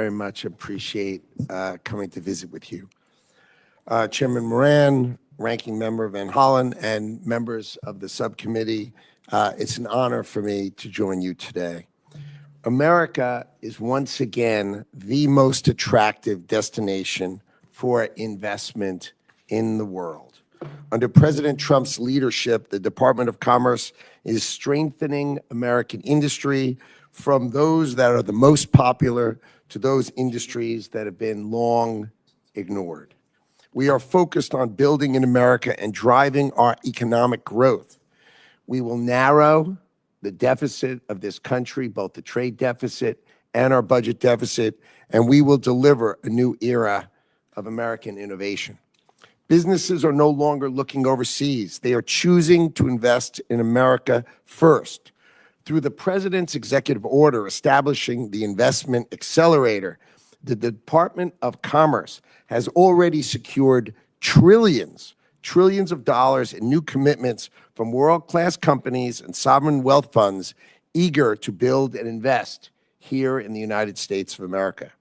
very much appreciate coming to visit with you. Chairman Moran, Ranking Member Van Hollen, and members of the subcommittee, it's an honor for me to join you today. America is once again the most attractive destination for investment in the world. Under President Trump's leadership, the Department of Commerce is strengthening American industry from those that are the most popular to those industries that have been long ignored. We are focused on building in America and driving our economic growth. We will narrow the deficit of this country, both the trade deficit and our budget deficit, and we will deliver a new era of American innovation. Businesses are no longer looking overseas. They are choosing to invest in America first. Through the President's executive order establishing the Investment Accelerator, the Department of Commerce has already secured trillions of dollars in new commitments from world-class companies and sovereign wealth funds eager to build and invest here in the United States of America.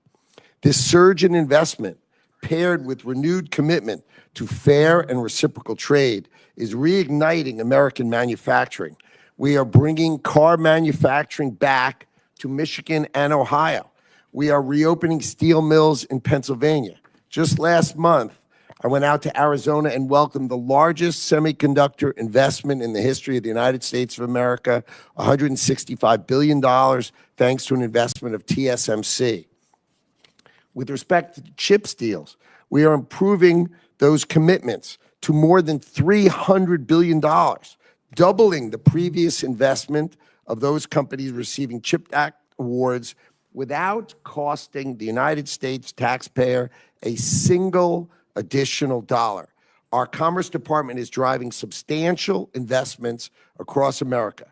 This surge in investment, paired with renewed commitment to fair and reciprocal trade, is reigniting American manufacturing. We are bringing car manufacturing back to Michigan and Ohio. We are reopening steel mills in Pennsylvania. Just last month, I went out to Arizona and welcomed the largest semiconductor investment in the history of the United States of America, $165 billion, thanks to an investment of TSMC. With respect to CHIPS deals, we are improving those commitments to more than $300 billion, doubling the previous investment of those companies receiving CHIPS Act awards without costing the United States taxpayer a single additional dollar. Our Commerce Department is driving substantial investments across America.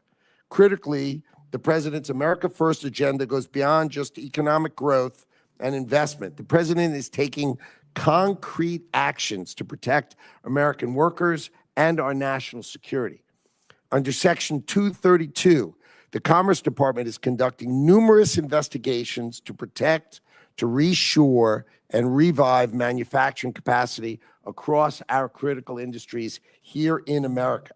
Critically, the President's America First agenda goes beyond just economic growth and investment. The President is taking concrete actions to protect American workers and our national security. Under Section 232, the Commerce Department is conducting numerous investigations to protect, to reshore, and revive manufacturing capacity across our critical industries here in America.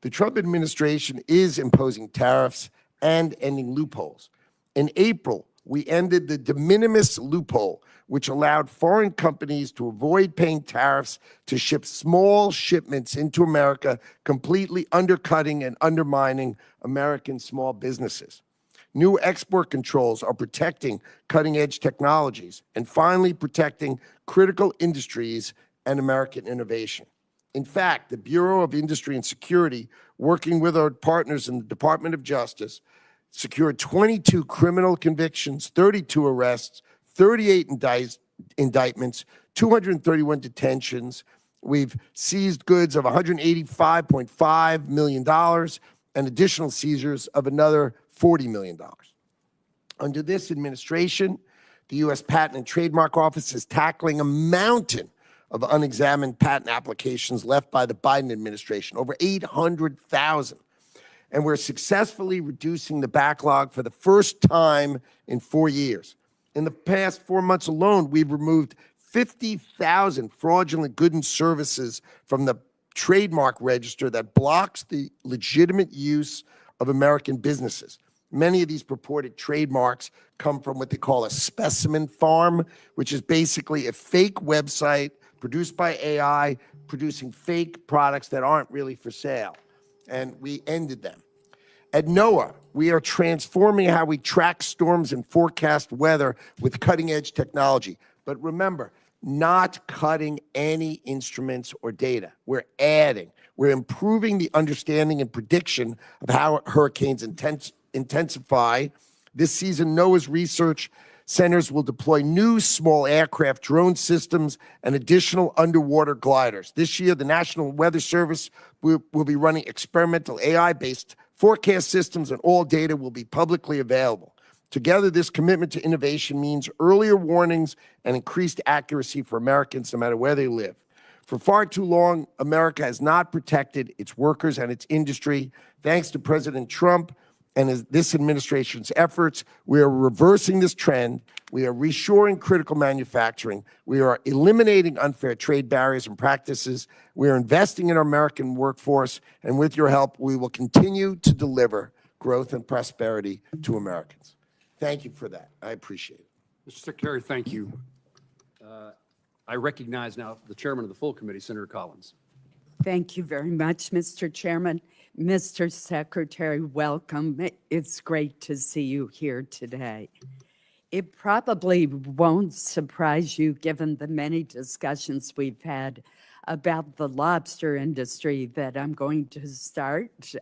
The Trump administration is imposing tariffs and ending loopholes. In April, we ended the de minimis loophole, which allowed foreign companies to avoid paying tariffs to ship small shipments into America, completely undercutting and undermining American small businesses. New export controls are protecting cutting-edge technologies and finally protecting critical industries and American innovation. In fact, the Bureau of Industry and Security, working with our partners in the Department of Justice, secured 22 criminal convictions, 32 arrests, 38 indictments, 231 detentions. We've seized goods of $185.5 million and additional seizures of another $40 million. Under this administration, the U.S. Patent and Trademark Office is tackling a mountain of unexamined patent applications left by the Biden administration, over 800,000. And we're successfully reducing the backlog for the first time in 4 years. In the past 4 months alone, we've removed 50,000 fraudulent goods and services from the trademark register that blocks the legitimate use of American businesses. Many of these purported trademarks come from what they call a specimen farm, which is basically a fake website produced by AI, producing fake products that aren't really for sale. And we ended them. At NOAA, we are transforming how we track storms and forecast weather with cutting-edge technology. But remember, not cutting any instruments or data. We're adding. We're improving the understanding and prediction of how hurricanes intensify. This season, NOAA's research centers will deploy new small aircraft drone systems and additional underwater gliders. This year, the National Weather Service will be running experimental AI-based forecast systems, and all data will be publicly available. Together, this commitment to innovation means earlier warnings and increased accuracy for Americans no matter where they live. For far too long, America has not protected its workers and its industry. Thanks to President Trump and this administration's efforts, we are reversing this trend. We are reshoring critical manufacturing. We are eliminating unfair trade barriers and practices. We are investing in our American workforce. And with your help, we will continue to deliver growth and prosperity to Americans. Thank you for that. I appreciate it. Mr. Secretary, thank you. I recognize now the chairman of the full committee, Senator Collins. Thank you very much, Mr. Chairman. Mr. Secretary, welcome. It's great to see you here today. It probably won't surprise you, given the many discussions we've had about the lobster industry, that I'm going to start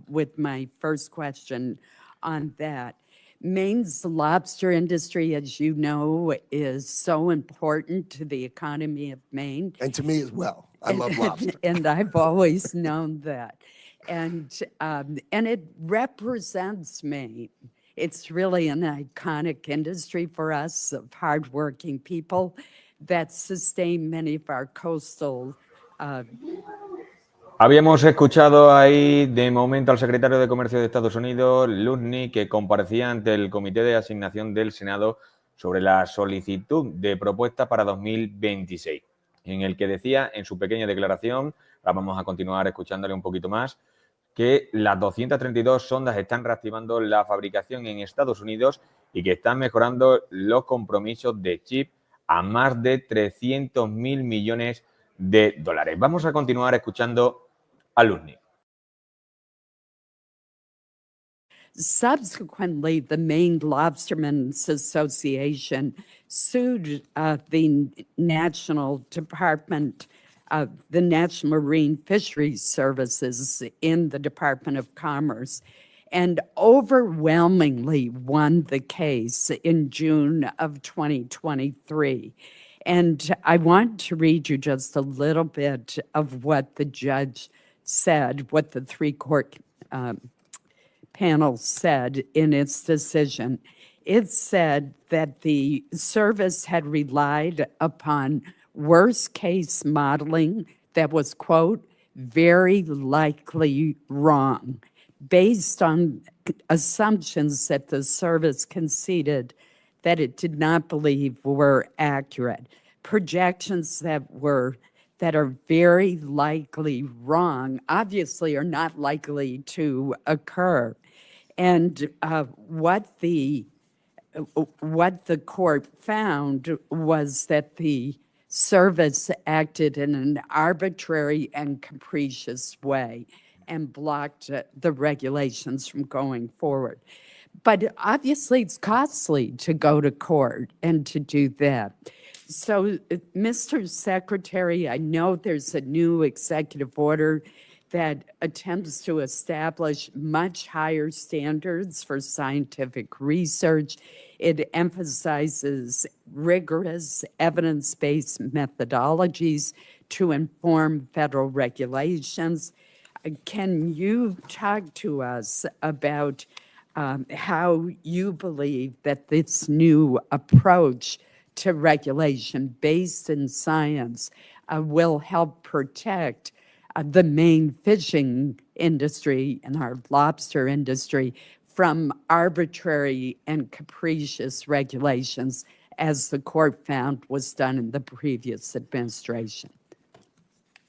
with my first question on that. Maine's lobster industry, as you know, is so important to the economy of Maine. And to me as well. I love lobster. And I've always known that. And it represents Maine. It's really an iconic industry for us of hardworking people that sustain many of our coastal. Habíamos escuchado ahí de momento al secretario de Comercio de Estados Unidos, Lutnick, que comparecía ante el Comité de Asignación del Senado sobre la solicitud de propuesta para 2026, en el que decía en su pequeña declaración, ahora vamos a continuar escuchándole un poquito más, que las 232 sondas están reactivando la fabricación en Estados Unidos y que están mejorando los compromisos de chip a más de 300.000 millones de dólares. Vamos a continuar escuchando a Lutnick. Subsequently, the Maine Lobstermen's Association sued the National Department of the National Marine Fisheries Services in the Department of Commerce and overwhelmingly won the case in June of 2023. And I want to read you just a little bit of what the judge said, what the three-court panel said in its decision. It said that the service had relied upon worst-case modeling that was, quote, very likely wrong, based on assumptions that the service conceded that it did not believe were accurate. Projections that are very likely wrong, obviously are not likely to occur. And what the court found was that the service acted in an arbitrary and capricious way and blocked the regulations from going forward. But obviously, it's costly to go to court and to do that. So, Mr. Secretary, I know there's a new executive order that attempts to establish much higher standards for scientific research. It emphasizes rigorous evidence-based methodologies to inform federal regulations. Can you talk to us about how you believe that this new approach to regulation based in science will help protect the Maine fishing industry and our lobster industry from arbitrary and capricious regulations, as the court found was done in the previous administration?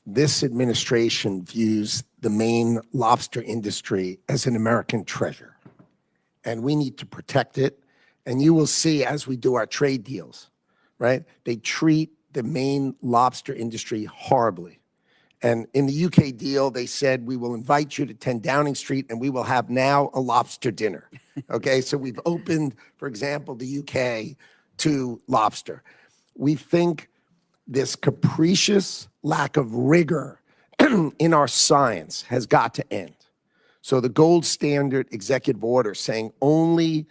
This administration views the Maine lobster industry as an American treasure, and we need to protect it. And you will see as we do our trade deals, right? They treat the Maine lobster industry horribly. And in the UK deal, they said, we will invite you to 10 Downing Street and we will have now a lobster dinner. Okay, so we've opened, for example, the UK to lobster. We think this capricious lack of rigor in our science has got to end. So the gold standard executive order saying only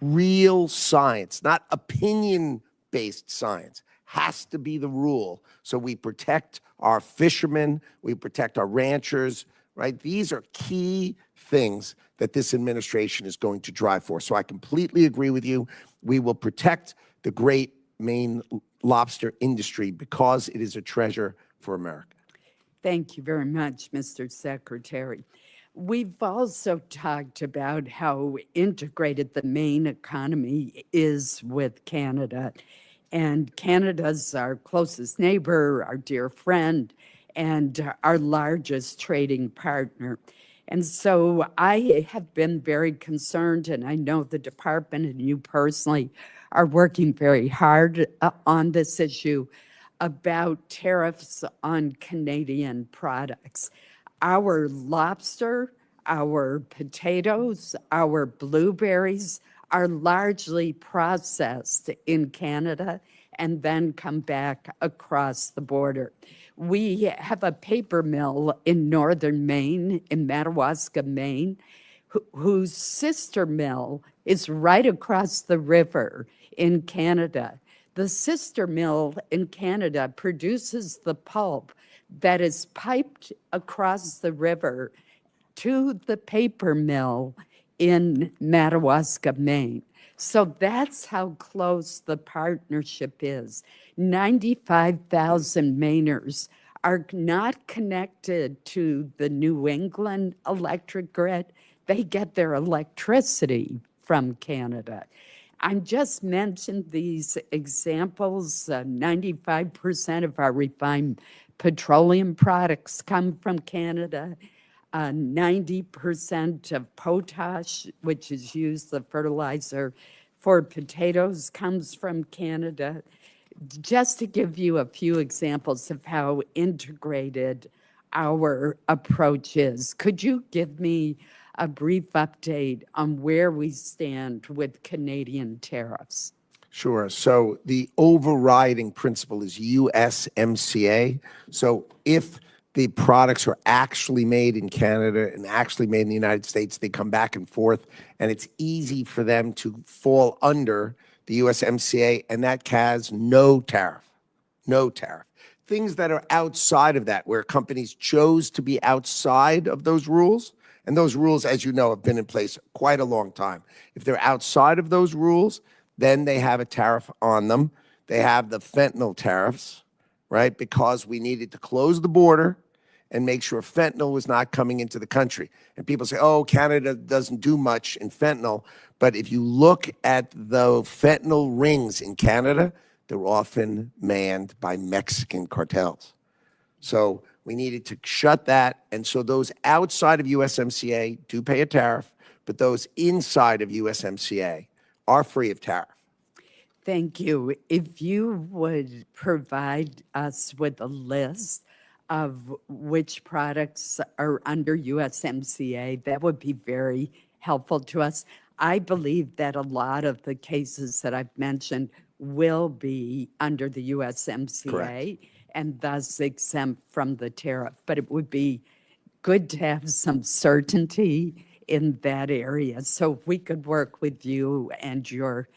real science, not opinion-based science, has to be the rule. So we protect our fishermen, we protect our ranchers, right? These are key things that this administration is going to drive for. So I completely agree with you. We will protect the great Maine lobster industry because it is a treasure for America. Thank you very much, Mr. Secretary. We've also talked about how integrated the main economy is with Canada. And Canada's our closest neighbor, our dear friend, and our largest trading partner. And so I have been very concerned, and I know the department and you personally are working very hard on this issue about tariffs on Canadian products. Our lobster, our potatoes, our blueberries are largely processed in Canada and then come back across the border. We have a paper mill in northern Maine, in Madawaska, Maine, whose sister mill is right across the river in Canada. The sister mill in Canada produces the pulp that is piped across the river to the paper mill in Madawaska, Maine. So that's how close the partnership is. 95,000 Mainers are not connected to the New England electric grid. They get their electricity from Canada. I just mentioned these examples. 95% of our refined petroleum products come from Canada. 90% of potash, which is used the fertilizer for potatoes, comes from Canada. Just to give you a few examples of how integrated our approach is, could you give me a brief update on where we stand with Canadian tariffs? Sure. So the overriding principle is USMCA. So if the products are actually made in Canada and actually made in the United States, they come back and forth, and it's easy for them to fall under the USMCA, and that has no tariff, no tariff. Things that are outside of that, where companies chose to be outside of those rules, and those rules, as you know, have been in place quite a long time. If they're outside of those rules, then they have a tariff on them. They have the fentanyl tariffs, right? Because we needed to close the border and make sure fentanyl was not coming into the country. And people say, oh, Canada doesn't do much in fentanyl. But if you look at the fentanyl rings in Canada, they're often manned by Mexican cartels. So we needed to shut that. And so those outside of USMCA do pay a tariff, but those inside of USMCA are free of tariff. Thank you. If you would provide us with a list of which products are under USMCA, that would be very helpful to us. I believe that a lot of the cases that I've mentioned will be under the USMCA. Correct. And thus exempt from the tariff. But it would be good to have some certainty in that area. So if we could work with you and your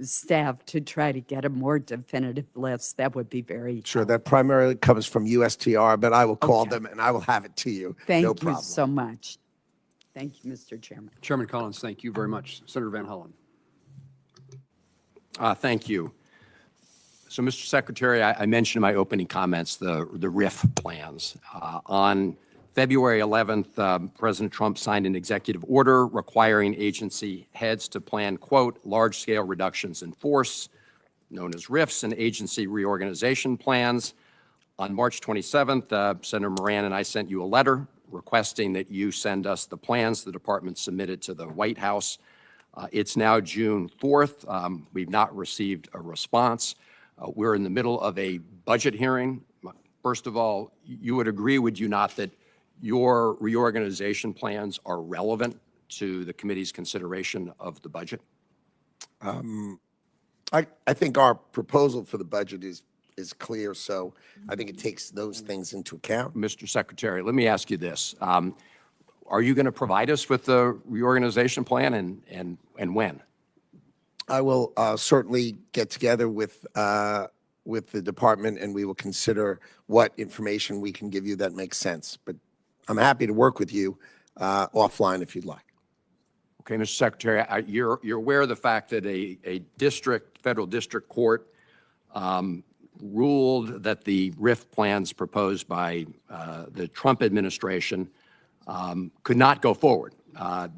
staff to try to get a more definitive list, that would be very Sure, that primarily comes from USTR, but I will call Okay. them and I will have it to you. Thank No you problem. so much. Thank you, Mr. Chairman. Chairman Collins, thank you very much. Senator Van Hollen. Thank you. So, Mr. Secretary, I mentioned in my opening comments the RIF plans. On February 11th, President Trump signed an executive order requiring agency heads to plan, quote, large-scale reductions in force, known as RIFs, and agency reorganization plans. On March 27th, Senator Moran and I sent you a letter requesting that you send us the plans the department submitted to the White House. It's now June 4th. We've not received a response. We're in the middle of a budget hearing. First of all, you would agree, would you not, that your reorganization plans are relevant to the committee's consideration of the budget? I think our proposal for the budget is clear, so I think it takes those things into account. Mr. Secretary, let me ask you this. Are you going to provide us with the reorganization plan, and when? I will certainly get together with the department, and we will consider what information we can give you that makes sense. But I'm happy to work with you offline if you'd like. Okay, Mr. Secretary, you're aware of the fact that a federal district court ruled that the RIF plans proposed by the Trump administration could not go forward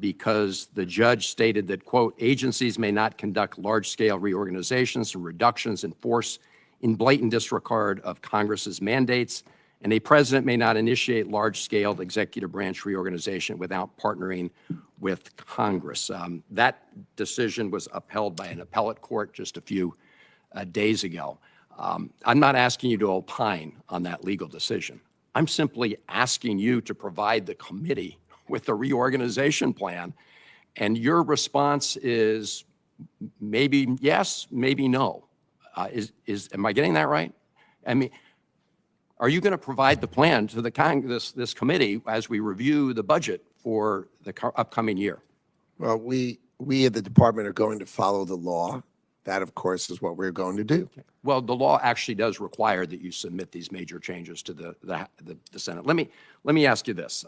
because the judge stated that, quote, agencies may not conduct large-scale reorganizations or reductions in force in blatant disregard of Congress's mandates, and a president may not initiate large-scale executive branch reorganization without partnering with Congress. That decision was upheld by an appellate court just a few days ago. I'm not asking you to opine on that legal decision. I'm simply asking you to provide the committee with a reorganization plan, and your response is maybe yes, maybe no. Am I getting that right? I mean, are you going to provide the plan to the this committee as we review the budget for the upcoming year? Well, we at the department are going to follow the law. That, of course, is what we're going to do. Well, the law actually does require that you submit these major changes to the Senate. Let me ask you this.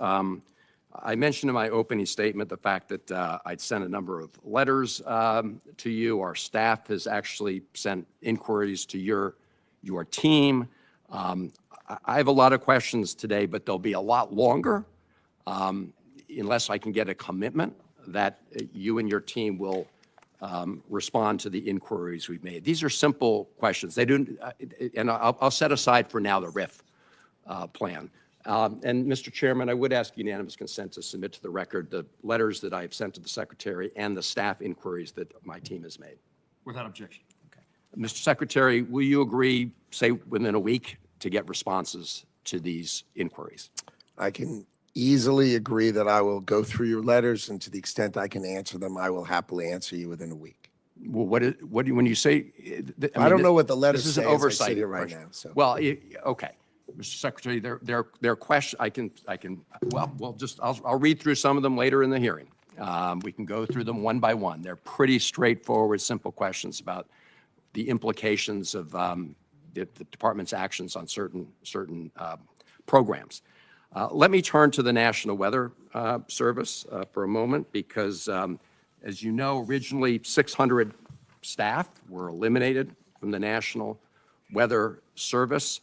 I mentioned in my opening statement the fact that I'd sent a number of letters to you. Our staff has actually sent inquiries to your team. I have a lot of questions today, but they'll be a lot longer unless I can get a commitment that you and your team will respond to the inquiries we've made. These are simple questions. They don't, and I'll set aside for now the RIF plan. And Mr. Chairman, I would ask unanimous consent to submit to the record the letters that I've sent to the Secretary and the staff inquiries that my team has made. Without objection. Okay. Mr. Secretary, will you agree, say, within a week to get responses to these inquiries? I can easily agree that I will go through your letters, and to the extent I can answer them, I will happily answer you within a week. Well, when you say, I don't know what the letters this is say an as I oversight sit here right question. now. So. Well, okay, Mr. Secretary, their question, I'll read through some of them later in the hearing. We can go through them one by one. They're pretty straightforward, simple questions about the implications of the department's actions on certain programs. Let me turn to the National Weather Service for a moment because, as you know, originally 600 staff were eliminated from the National Weather Service.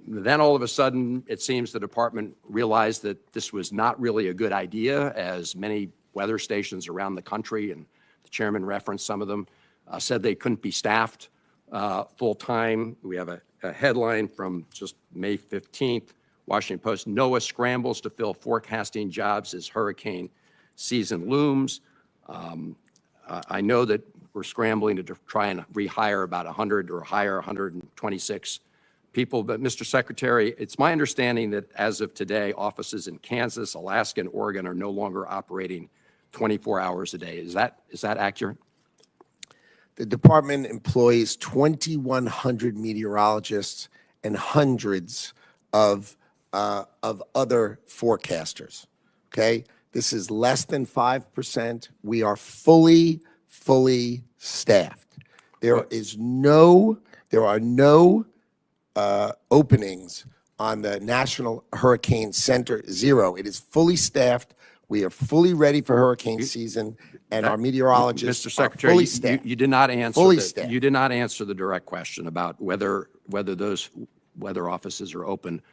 Then all of a sudden, it seems the department realized that this was not really a good idea, as many weather stations around the country, and the chairman referenced some of them, said they couldn't be staffed full-time. We have a headline from just May 15th, Washington Post: NOAA scrambles to fill forecasting jobs as hurricane season looms. I know that we're scrambling to try and rehire about 100 or hire 126 people, but Mr. Secretary, it's my understanding that as of today, offices in Kansas, Alaska, and Oregon are no longer operating 24 hours a day. Is that accurate? The department employs 2,100 meteorologists and hundreds of other forecasters, okay? This is less than 5%. We are fully staffed. There are no openings on the National Hurricane Center, zero. It is fully staffed. We are fully ready for hurricane season, and our meteorologists Mr. Secretary, are fully staffed. you did not answer Fully staffed. You did not answer the direct question about whether those weather offices are open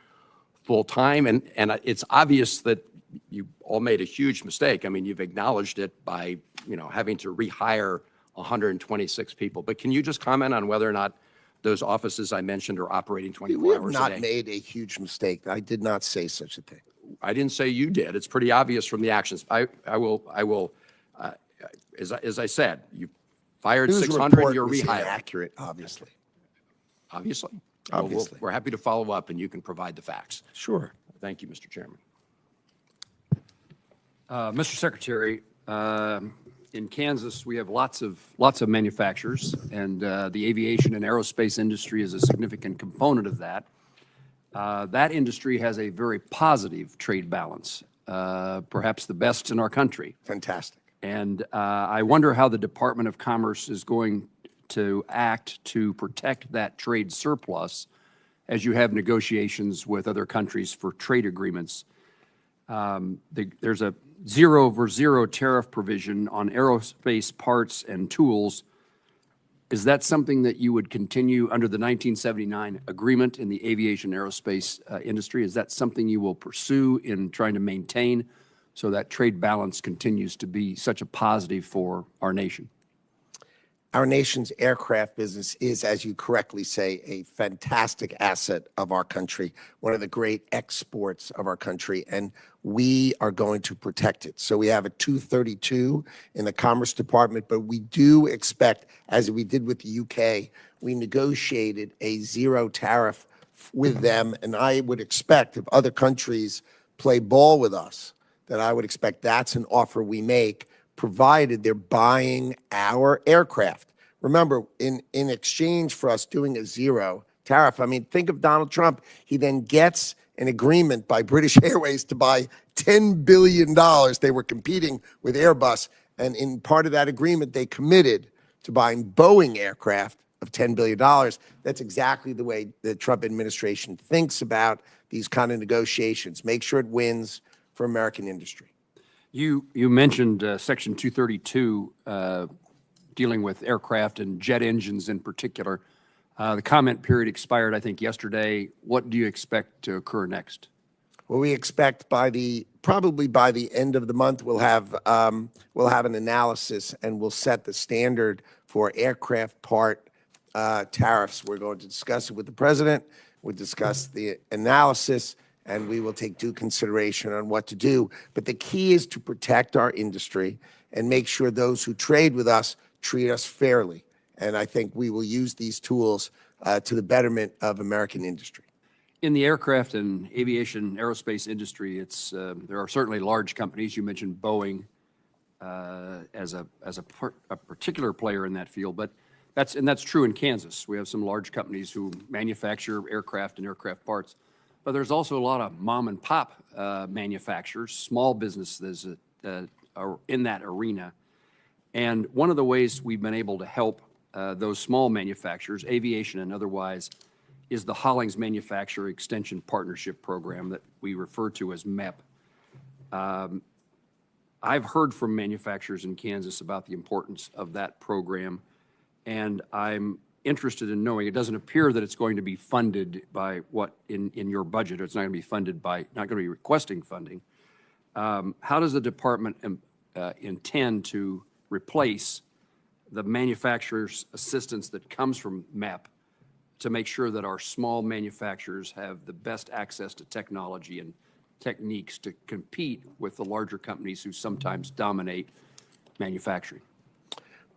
full-time, and it's obvious that you all made a huge mistake. I mean, you've acknowledged it by, having to rehire 126 people. But can you just comment on whether or not those offices I mentioned are operating 24 We have hours a not day? made a huge mistake. I did not say such a thing. I didn't say you did. It's pretty obvious from the actions. I will, as I said, you fired News 600, report you're was rehired. inaccurate, obviously. Obviously? Obviously. We're happy to follow up, and you can provide the facts. Sure. Thank you, Mr. Chairman. Mr. Secretary, in Kansas, we have lots of manufacturers, and the aviation and aerospace industry is a significant component of that. That industry has a very positive trade balance, perhaps the best in our country. Fantastic. And I wonder how the Department of Commerce is going to act to protect that trade surplus as you have negotiations with other countries for trade agreements. There's a 0 over 0 tariff provision on aerospace parts and tools Is that something that you would continue under the 1979 agreement in the aviation aerospace industry? Is that something you will pursue in trying to maintain so that trade balance continues to be such a positive for our nation? Our nation's aircraft business is, as you correctly say, a fantastic asset of our country, one of the great exports of our country, and we are going to protect it. So we have a 232 in the Commerce Department, but we do expect, as we did with the UK, we negotiated a zero tariff with them, and I would expect if other countries play ball with us, that I would expect that's an offer we make, provided they're buying our aircraft. Remember, in exchange for us doing a zero tariff, I mean, think of Donald Trump. He then gets an agreement by British Airways to buy $10 billion. They were competing with Airbus, and in part of that agreement, they committed to buying Boeing aircraft of $10 billion. That's exactly the way the Trump administration thinks about these kind of negotiations. Make sure it wins for American industry. You mentioned Section 232 dealing with aircraft and jet engines in particular. The comment period expired, I think, yesterday. What do you expect to occur next? Well, we expect probably by the end of the month, we'll have an analysis and we'll set the standard for aircraft part tariffs. We're going to discuss it with the president. We'll discuss the analysis, and we will take due consideration on what to do. But the key is to protect our industry and make sure those who trade with us treat us fairly. And I think we will use these tools to the betterment of American industry. In the aircraft and aviation aerospace industry, there are certainly large companies. You mentioned Boeing as a particular player in that field, but that's true in Kansas. We have some large companies who manufacture aircraft and aircraft parts. But there's also a lot of mom and pop manufacturers, small businesses are in that arena. And one of the ways we've been able to help those small manufacturers, aviation and otherwise, is the Hollings Manufacturer Extension Partnership Program that we refer to as MEP. I've heard from manufacturers in Kansas about the importance of that program, and I'm interested in knowing, it doesn't appear that it's going to be funded by what in your budget, or it's not going to be funded by, not going to be requesting funding. How does the department intend to replace the manufacturer's assistance that comes from MEP to make sure that our small manufacturers have the best access to technology and techniques to compete with the larger companies who sometimes dominate manufacturing?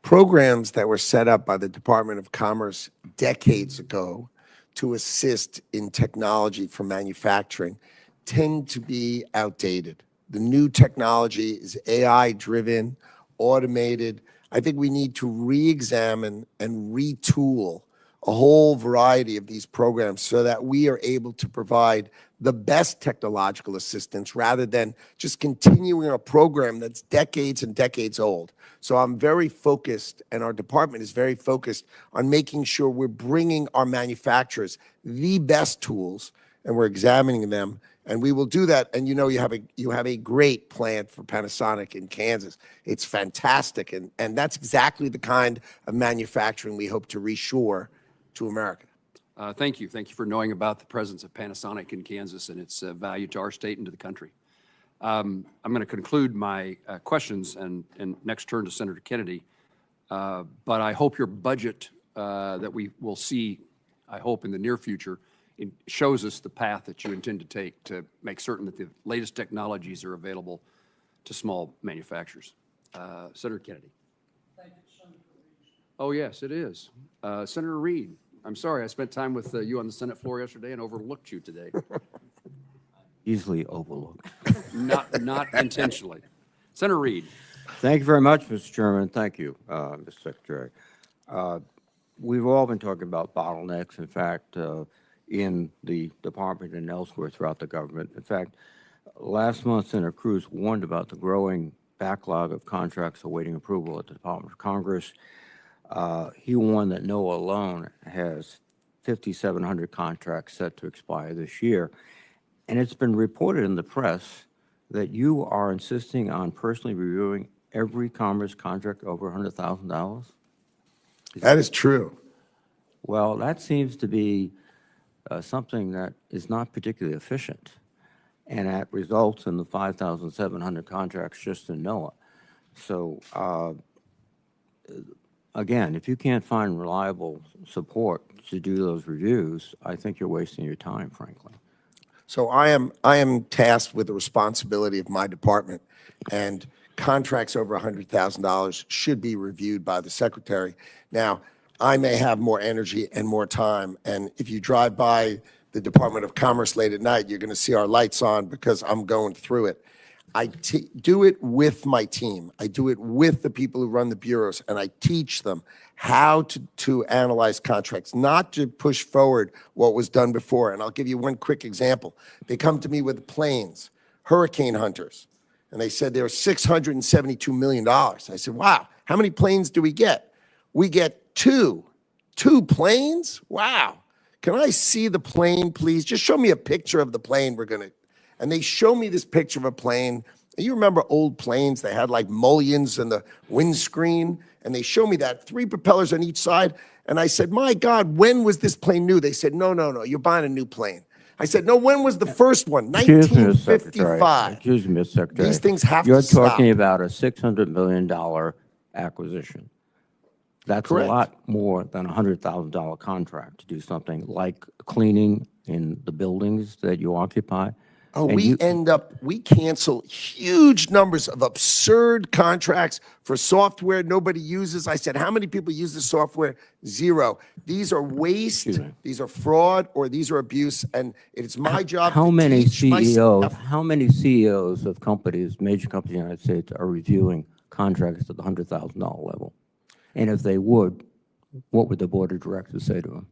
Programs that were set up by the Department of Commerce decades ago to assist in technology for manufacturing tend to be outdated. The new technology is AI-driven, automated. I think we need to re-examine and retool a whole variety of these programs so that we are able to provide the best technological assistance rather than just continuing a program that's decades and decades old. So I'm very focused, and our department is very focused on making sure we're bringing our manufacturers the best tools, and we're examining them, and we will do that. And you know, you have a great plant for Panasonic in Kansas. It's fantastic, and that's exactly the kind of manufacturing we hope to reshore to America. Thank you. Thank you for knowing about the presence of Panasonic in Kansas and its value to our state and to the country. I'm going to conclude my questions and next turn to Senator Kennedy. But I hope your budget that we will see, I hope in the near future, shows us the path that you intend to take to make certain that the latest technologies are available to small manufacturers. Senator Kennedy. Thank you, Senator Reed. Oh, yes, it is. Senator Reed, I'm sorry, I spent time with you on the Senate floor yesterday and overlooked you today. Easily overlooked. Not intentionally. Senator Reed. Thank you very much, Mr. Chairman. Thank you, Mr. Secretary. We've all been talking about bottlenecks, in fact, in the department and elsewhere throughout the government. In fact, last month, Senator Cruz warned about the growing backlog of contracts awaiting approval at the Department of Congress. He warned that NOAA alone has 5,700 contracts set to expire this year. And it's been reported in the press that you are insisting on personally reviewing every Commerce contract over $100,000? That is true. Well, that seems to be something that is not particularly efficient, and that results in the 5,700 contracts just in NOAA. So, again, if you can't find reliable support to do those reviews, I think you're wasting your time, frankly. So I am tasked with the responsibility of my department, and contracts over $100,000 should be reviewed by the secretary. Now, I may have more energy and more time, and if you drive by the Department of Commerce late at night, you're going to see our lights on because I'm going through it. I do it with my team. I do it with the people who run the bureaus, and I teach them how to analyze contracts, not to push forward what was done before. And I'll give you one quick example. They come to me with planes, hurricane hunters, and they said there were $672 million. I said, wow, how many planes do we get? We get two planes? Wow. Can I see the plane, please? Just show me a picture of the plane we're going to. And they show me this picture of a plane. And you remember old planes? They had like mullions in the windscreen. And they show me that, 3 propellers on each side. And I said, my God, when was this plane new? They said, no, you're buying a new plane. I said, no, when was the first one? Excuse me, Mr. Secretary. 1955. Excuse me, Mr. Secretary. These things have You're to stop. talking about a $600 million acquisition. That's Correct. a lot more than a $100,000 contract to do something like cleaning in the buildings that you occupy. Oh, And we cancel huge numbers of absurd contracts for software nobody uses. I said, how many people use this software? 0. These are waste, Excuse me. these are fraud, or these are abuse, and it's my job How to many teach my CEOs, staff. how many CEOs of companies, major companies in the United States, are reviewing contracts at the $100,000 level? And if they would, what would the board of directors say to them?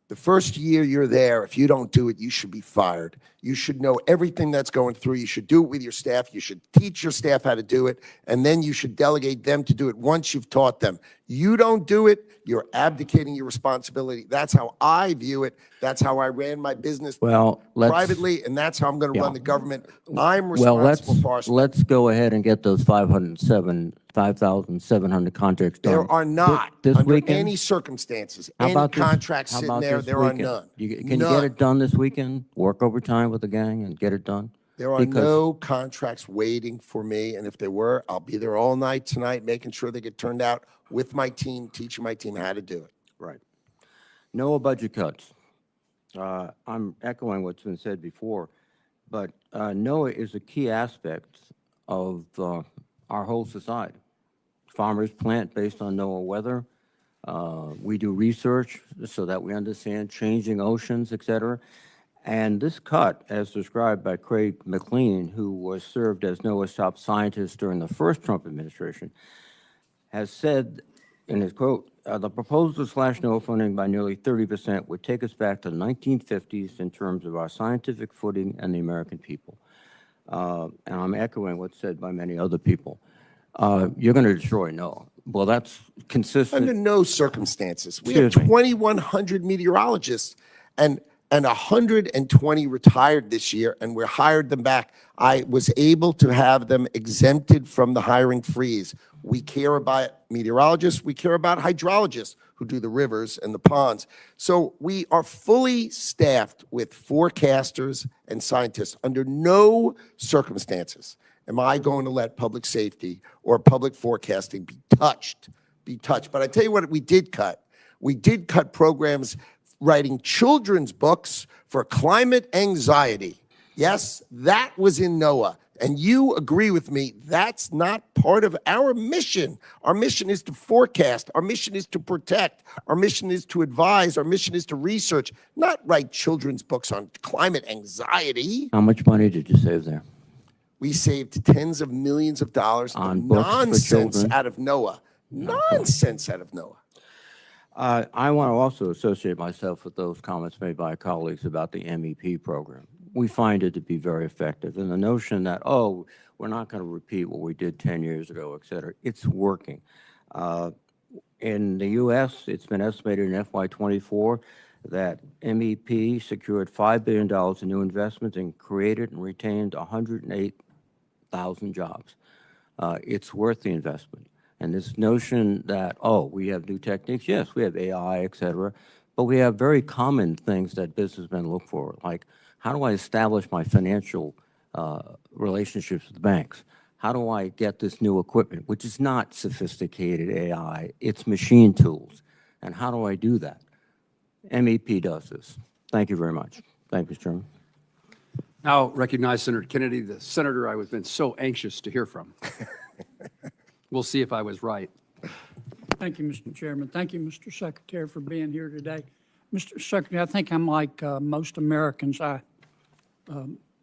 The first year you're there, if you don't do it, you should be fired. You should know everything that's going through. You should do it with your staff. You should teach your staff how to do it, and then you should delegate them to do it once you've taught them. You don't do it, you're abdicating your responsibility. That's how I view it. That's how I ran my business privately, and that's how I'm going to run the government. I'm Well, responsible for our let's go ahead and get those 5,700 contracts done. There are not, This under weekend? any circumstances, How any about this- contracts how sitting about there, this there are weekend? none. Can you get None. it done this weekend? Work overtime with the gang and get it done? There are Because- no contracts waiting for me, and if there were, I'll be there all night tonight, making sure they get turned out with my team, teaching my team how to do it. Right. NOAA budget cuts. I'm echoing what's been said before, but NOAA is a key aspect of our whole society. Farmers plant based on NOAA weather. We do research so that we understand changing oceans, et cetera. And this cut, as described by Craig McLean, who was served as NOAA's top scientist during the first Trump administration, has said in his quote, the proposal to slash NOAA funding by nearly 30% would take us back to the 1950s in terms of our scientific footing and the American people. And I'm echoing what's said by many other people. You're going to destroy NOAA. Well, that's consistent. Under no circumstances. We have Excuse me. 2,100 meteorologists, and 120 retired this year, and we hired them back. I was able to have them exempted from the hiring freeze. We care about meteorologists. We care about hydrologists who do the rivers and the ponds. So we are fully staffed with forecasters and scientists. Under no circumstances am I going to let public safety or public forecasting be touched. But I tell you what we did cut. We did cut programs writing children's books for climate anxiety. Yes, that was in NOAA. And you agree with me, that's not part of our mission. Our mission is to forecast. Our mission is to protect. Our mission is to advise. Our mission is to research, not write children's books on climate anxiety. How much money did you save there? We saved tens of millions of dollars On of books for nonsense children? out of NOAA. Nonsense out of NOAA. I want to also associate myself with those comments made by colleagues about the MEP program. We find it to be very effective. And the notion that, oh, we're not going to repeat what we did 10 years ago, et cetera, it's working. In the U.S., it's been estimated in FY24 that MEP secured $5 billion in new investments and created and retained 108,000 jobs. It's worth the investment. And this notion that, oh, we have new techniques, yes, we have AI, et cetera, but we have very common things that businessmen look for, like how do I establish my financial relationships with banks? How do I get this new equipment, which is not sophisticated AI, it's machine tools. And how do I do that? MEP does this. Thank you very much. Thank you, Mr. Chairman. Now recognize Senator Kennedy, the senator I was been so anxious to hear from. We'll see if I was right. Thank you, Mr. Chairman. Thank you, Mr. Secretary, for being here today. Mr. Secretary, I think I'm like most Americans. I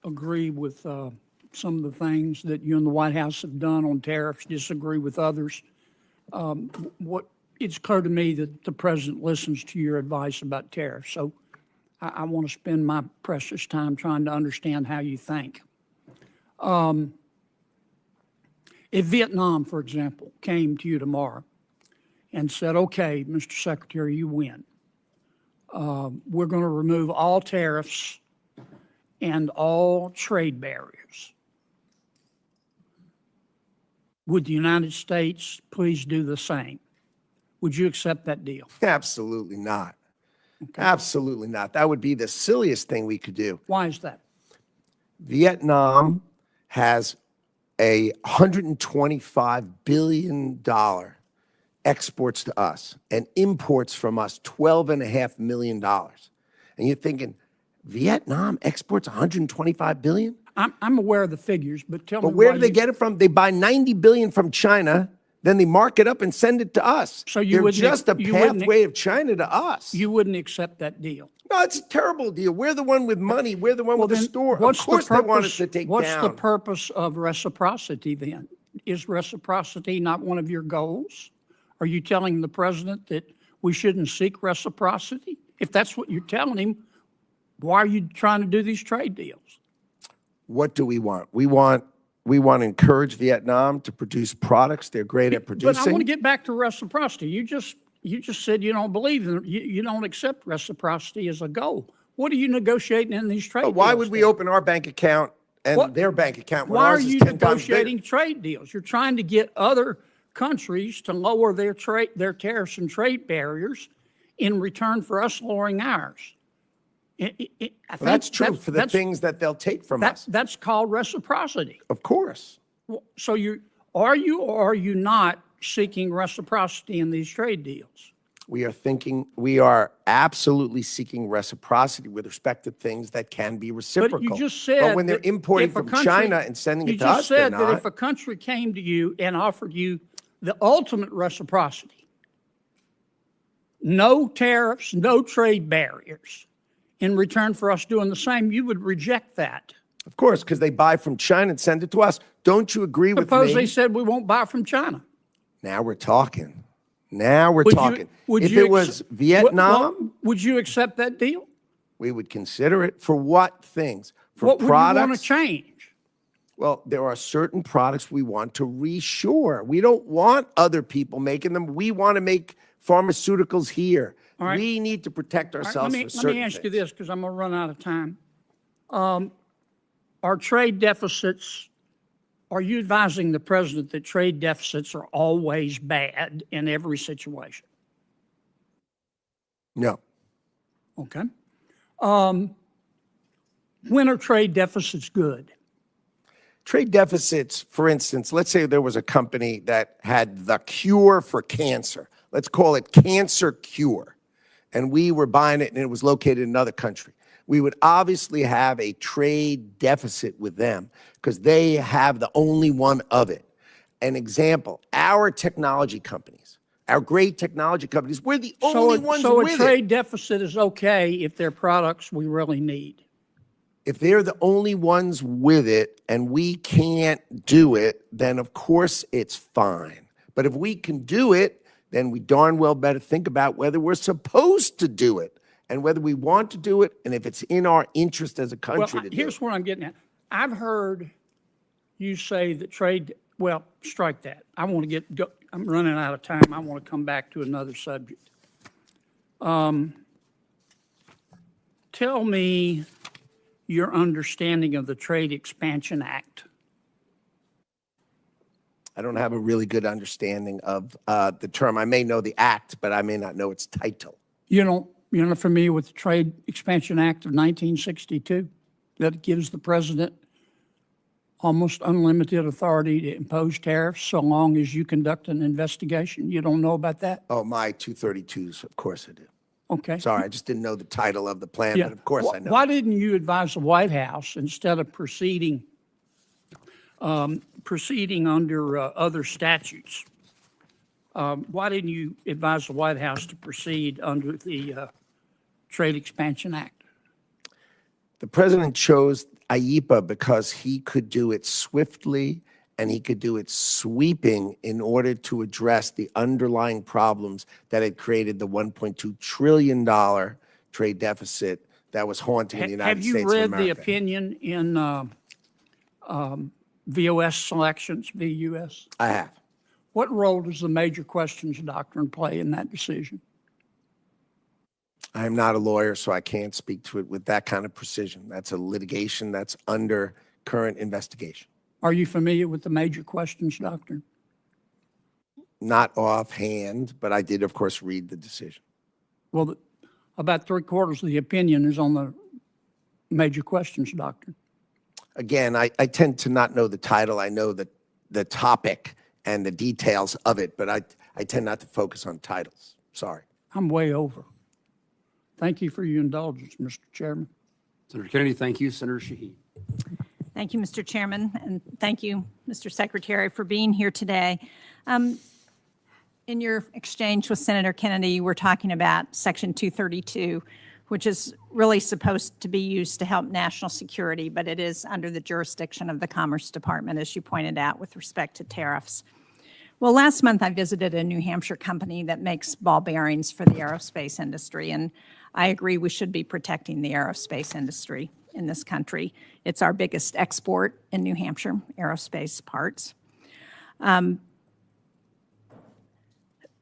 agree with some of the things that you and the White House have done on tariffs, disagree with others. It's clear to me that the president listens to your advice about tariffs. So I want to spend my precious time trying to understand how you think. If Vietnam, for example, came to you tomorrow and said, okay, Mr. Secretary, you win. We're going to remove all tariffs and all trade barriers. Would the United States please do the same? Would you accept that deal? Absolutely not. Absolutely not. That would be the silliest thing we could do. Why is that? Vietnam has a $125 billion exports to us and imports from us $12.5 million. And you're thinking, Vietnam exports $125 billion? I'm aware of the figures, but tell me But where why do they you- get it from? They buy $90 billion from China, then they mark it up and send it to us. So you They're wouldn't- just a you wouldn't- pathway of China to us. You wouldn't accept that deal. No, it's a terrible deal. We're the one with money. We're the one with the then store. Of what's the course they want us purpose- to take What's the down. purpose of reciprocity then? Is reciprocity not one of your goals? Are you telling the president that we shouldn't seek reciprocity? If that's what you're telling him, why are you trying to do these trade deals? What do we want? We want to encourage Vietnam to produce products they're great at But I want to producing. get back to reciprocity. You just said you don't believe in you don't accept reciprocity as a goal. What are you negotiating in these trade But deals? why would we then? open our bank account and What- their bank account when Why are ours is you 10 times bigger? negotiating trade deals? You're trying to get other countries to lower their tariffs and trade barriers in return for us lowering ours. I think That's true for the things that they'll take from us. That's called reciprocity. Of course. So are you or are you not seeking reciprocity in these trade deals? We are absolutely seeking reciprocity with respect to things that can be reciprocal. But you just said But when they're that importing if a from country- China and sending it to us, You they're just said that if not. a country came to you and offered you the ultimate reciprocity, no tariffs, no trade barriers, in return for us doing the same, you would reject that. Of course, because they buy from China and send it to us. Don't you agree with Suppose me? they said we won't buy from China. Now we're talking. Now we're Would you- talking. would If you it was ex- Vietnam, would you accept that deal? we would consider it. For what things? For What would you want to products? change? Well, there are certain products we want to reshore. We don't want other people making them. We want to make pharmaceuticals here. All right. We need to protect All right, ourselves for let certain me ask you things. this, because I'm going to run out of time. Are trade deficits, are you advising the president that trade deficits are always bad in every situation? No. Okay. When are trade deficits good? Trade deficits, for instance, let's say there was a company that had the cure for cancer. Let's call it Cancer Cure. And we were buying it and it was located in another country. We would obviously have a trade deficit with them because they have the only one of it. An example, our technology companies, our great technology companies, we're the only ones So a with trade it. deficit is okay if they're products we really need. If they're the only ones with it and we can't do it, then of course it's fine. But if we can do it, then we darn well better think about whether we're supposed to do it and whether we want to do it and if it's in our interest as a country Well, to do here's it. what I'm getting at. I've heard you say that well, strike that. I'm running out of time. I want to come back to another subject. Tell me your understanding of the Trade Expansion Act. I don't have a really good understanding of the term. I may know the act, but I may not know its title. You're not familiar with the Trade Expansion Act of 1962 that gives the president almost unlimited authority to impose tariffs so long as you conduct an investigation? You don't know about that? Oh, my 232s, of course I do. Okay. Sorry, I just didn't know the title of the plan, Yeah. but of course I know. Why didn't you advise the White House instead of proceeding under other statutes? Why didn't you advise the White House to proceed under the Trade Expansion Act? The president chose IEEPA because he could do it swiftly and he could do it sweeping in order to address the underlying problems that had created the $1.2 trillion trade deficit that was haunting the United Have States you of read America. the opinion in VOS selections, VUS? I have. What role does the major questions doctrine play in that decision? I am not a lawyer, so I can't speak to it with that kind of precision. That's a litigation that's under current investigation. Are you familiar with the major questions doctrine? Not offhand, but I did, of course, read the decision. Well, about 3/4 of the opinion is on the major questions doctrine. Again, I tend to not know the title. I know the topic and the details of it, but I tend not to focus on titles. Sorry. I'm way over. Thank you for your indulgence, Mr. Chairman. Senator Kennedy, thank you. Senator Shaheen. Thank you, Mr. Chairman, and thank you, Mr. Secretary, for being here today. In your exchange with Senator Kennedy, you were talking about Section 232, which is really supposed to be used to help national security, but it is under the jurisdiction of the Commerce Department, as you pointed out, with respect to tariffs. Well, last month I visited a New Hampshire company that makes ball bearings for the aerospace industry, and I agree we should be protecting the aerospace industry in this country. It's our biggest export in New Hampshire, aerospace parts.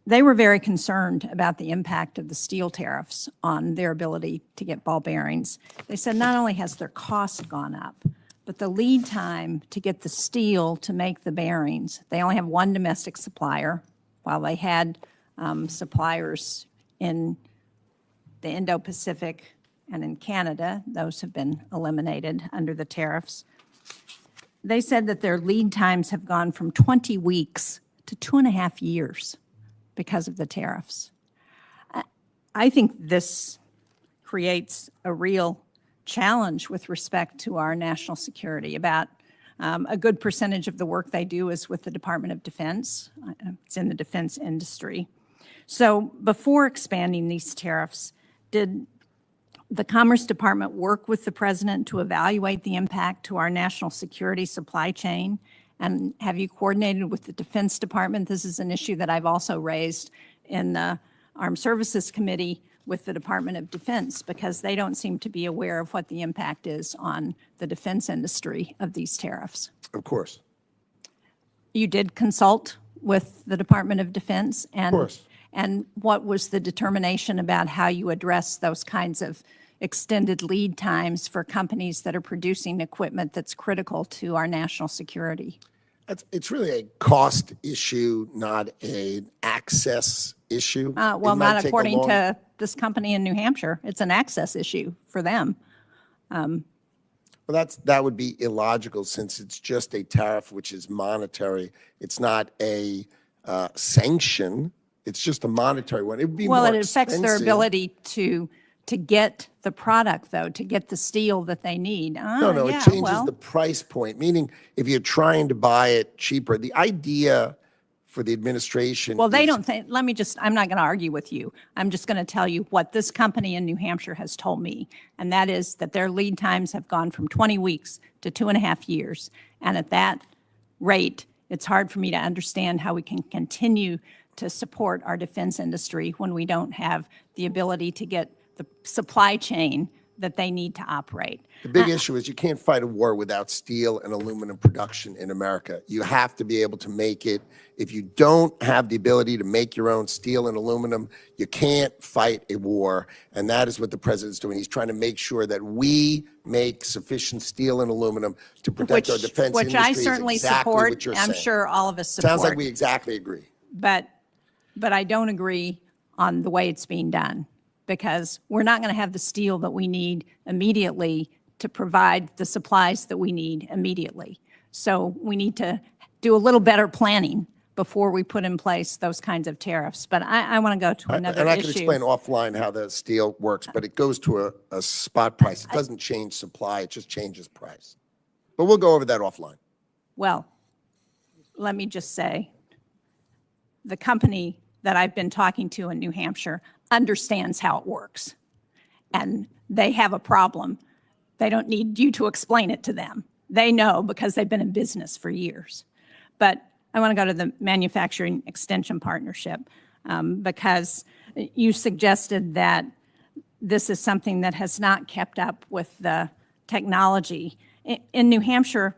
They were very concerned about the impact of the steel tariffs on their ability to get ball bearings. They said not only has their cost gone up, but the lead time to get the steel to make the bearings, they only have one domestic supplier, while they had suppliers in the Indo-Pacific and in Canada. Those have been eliminated under the tariffs. They said that their lead times have gone from 20 weeks to 2.5 years because of the tariffs. I think this creates a real challenge with respect to our national security. About a good percentage of the work they do is with the Department of Defense. It's in the defense industry. So before expanding these tariffs, did the Commerce Department work with the President to evaluate the impact to our national security supply chain? And have you coordinated with the Defense Department? This is an issue that I've also raised in the Armed Services Committee with the Department of Defense, because they don't seem to be aware of what the impact is on the defense industry of these tariffs. Of course. You did consult with the Department of Defense? And, Of course. And what was the determination about how you address those kinds of extended lead times for companies that are producing equipment that's critical to our national security? It's really a cost issue, not an access issue. Well, not according to this company in New Hampshire. It's an access issue for them. Well, that would be illogical, since it's just a tariff which is monetary. It's not a sanction. It's just a monetary one. It would be Well, more it affects their expensive. ability to get the product, though, to get the steel that they need. No, Yeah, it changes well, the price point, meaning if you're trying to buy it cheaper, the idea for the administration. Well, they is- don't think, I'm not going to argue with you. I'm just going to tell you what this company in New Hampshire has told me, and that is that their lead times have gone from 20 weeks to 2.5 years. And at that rate, it's hard for me to understand how we can continue to support our defense industry when we don't have the ability to get the supply chain that they need to operate. The big issue is you can't fight a war without steel and aluminum production in America. You have to be able to make it. If you don't have the ability to make your own steel and aluminum, you can't fight a war. And that is what the president's doing. He's trying to make sure that we make sufficient steel and aluminum to protect our defense Which industry. I is certainly exactly support. what you're I'm saying. sure all of us support. Sounds like we exactly agree. But I don't agree on the way it's being done, because we're not going to have the steel that we need immediately to provide the supplies that we need immediately. So we need to do a little better planning before we put in place those kinds of tariffs. But I want to go to another And I issue. can explain offline how the steel works, but it goes to a spot price. It doesn't change supply, it just changes price. But we'll go over that offline. Well, let me just say, the company that I've been talking to in New Hampshire understands how it works. And they have a problem. They don't need you to explain it to them. They know because they've been in business for years. But I want to go to the Manufacturing Extension Partnership, because you suggested that this is something that has not kept up with the technology. In New Hampshire,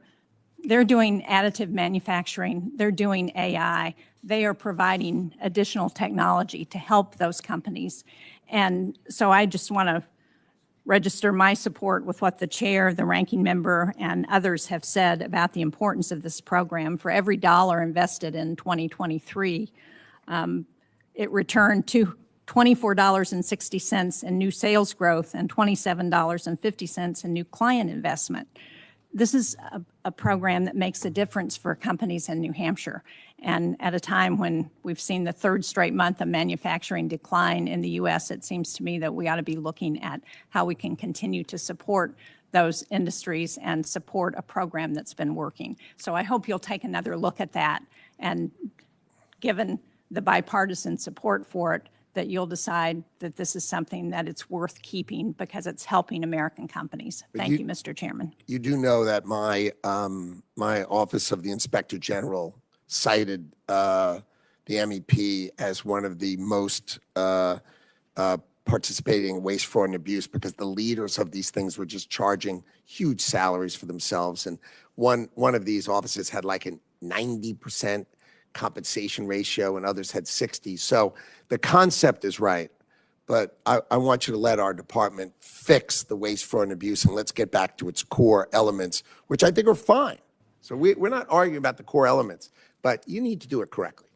they're doing additive manufacturing, they're doing AI, they are providing additional technology to help those companies. And so I just want to register my support with what the chair, the ranking member, and others have said about the importance of this program. For every dollar invested in 2023, it returned to $24.60 in new sales growth and $27.50 in new client investment. This is a program that makes a difference for companies in New Hampshire. And at a time when we've seen the third straight month of manufacturing decline in the U.S., it seems to me that we ought to be looking at how we can continue to support those industries and support a program that's been working. So I hope you'll take another look at that, and given the bipartisan support for it, that you'll decide that this is something that it's worth keeping because it's helping American companies. Thank you, Mr. Chairman. You do know that my Office of the Inspector General cited the MEP as one of the most participating in waste, fraud, and abuse, because the leaders of these things were just charging huge salaries for themselves. And one of these offices had like a 90% compensation ratio, and others had 60. So the concept is right, but I want you to let our department fix the waste, fraud, and abuse, and let's get back to its core elements, which I think are fine. So we're not arguing about the core elements, but you need to do it correctly.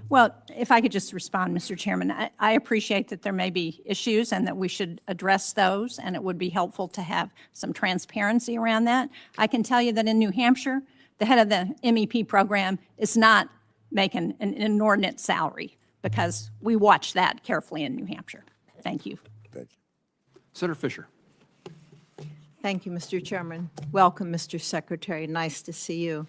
Well, if I could just respond, Mr. Chairman, I appreciate that there may be issues and that we should address those, and it would be helpful to have some transparency around that. I can tell you that in New Hampshire, the head of the MEP program is not making an inordinate salary, because we watch that carefully in New Hampshire. Thank you. Thank you. Senator Fisher. Thank you, Mr. Chairman. Welcome, Mr. Secretary. Nice to see you.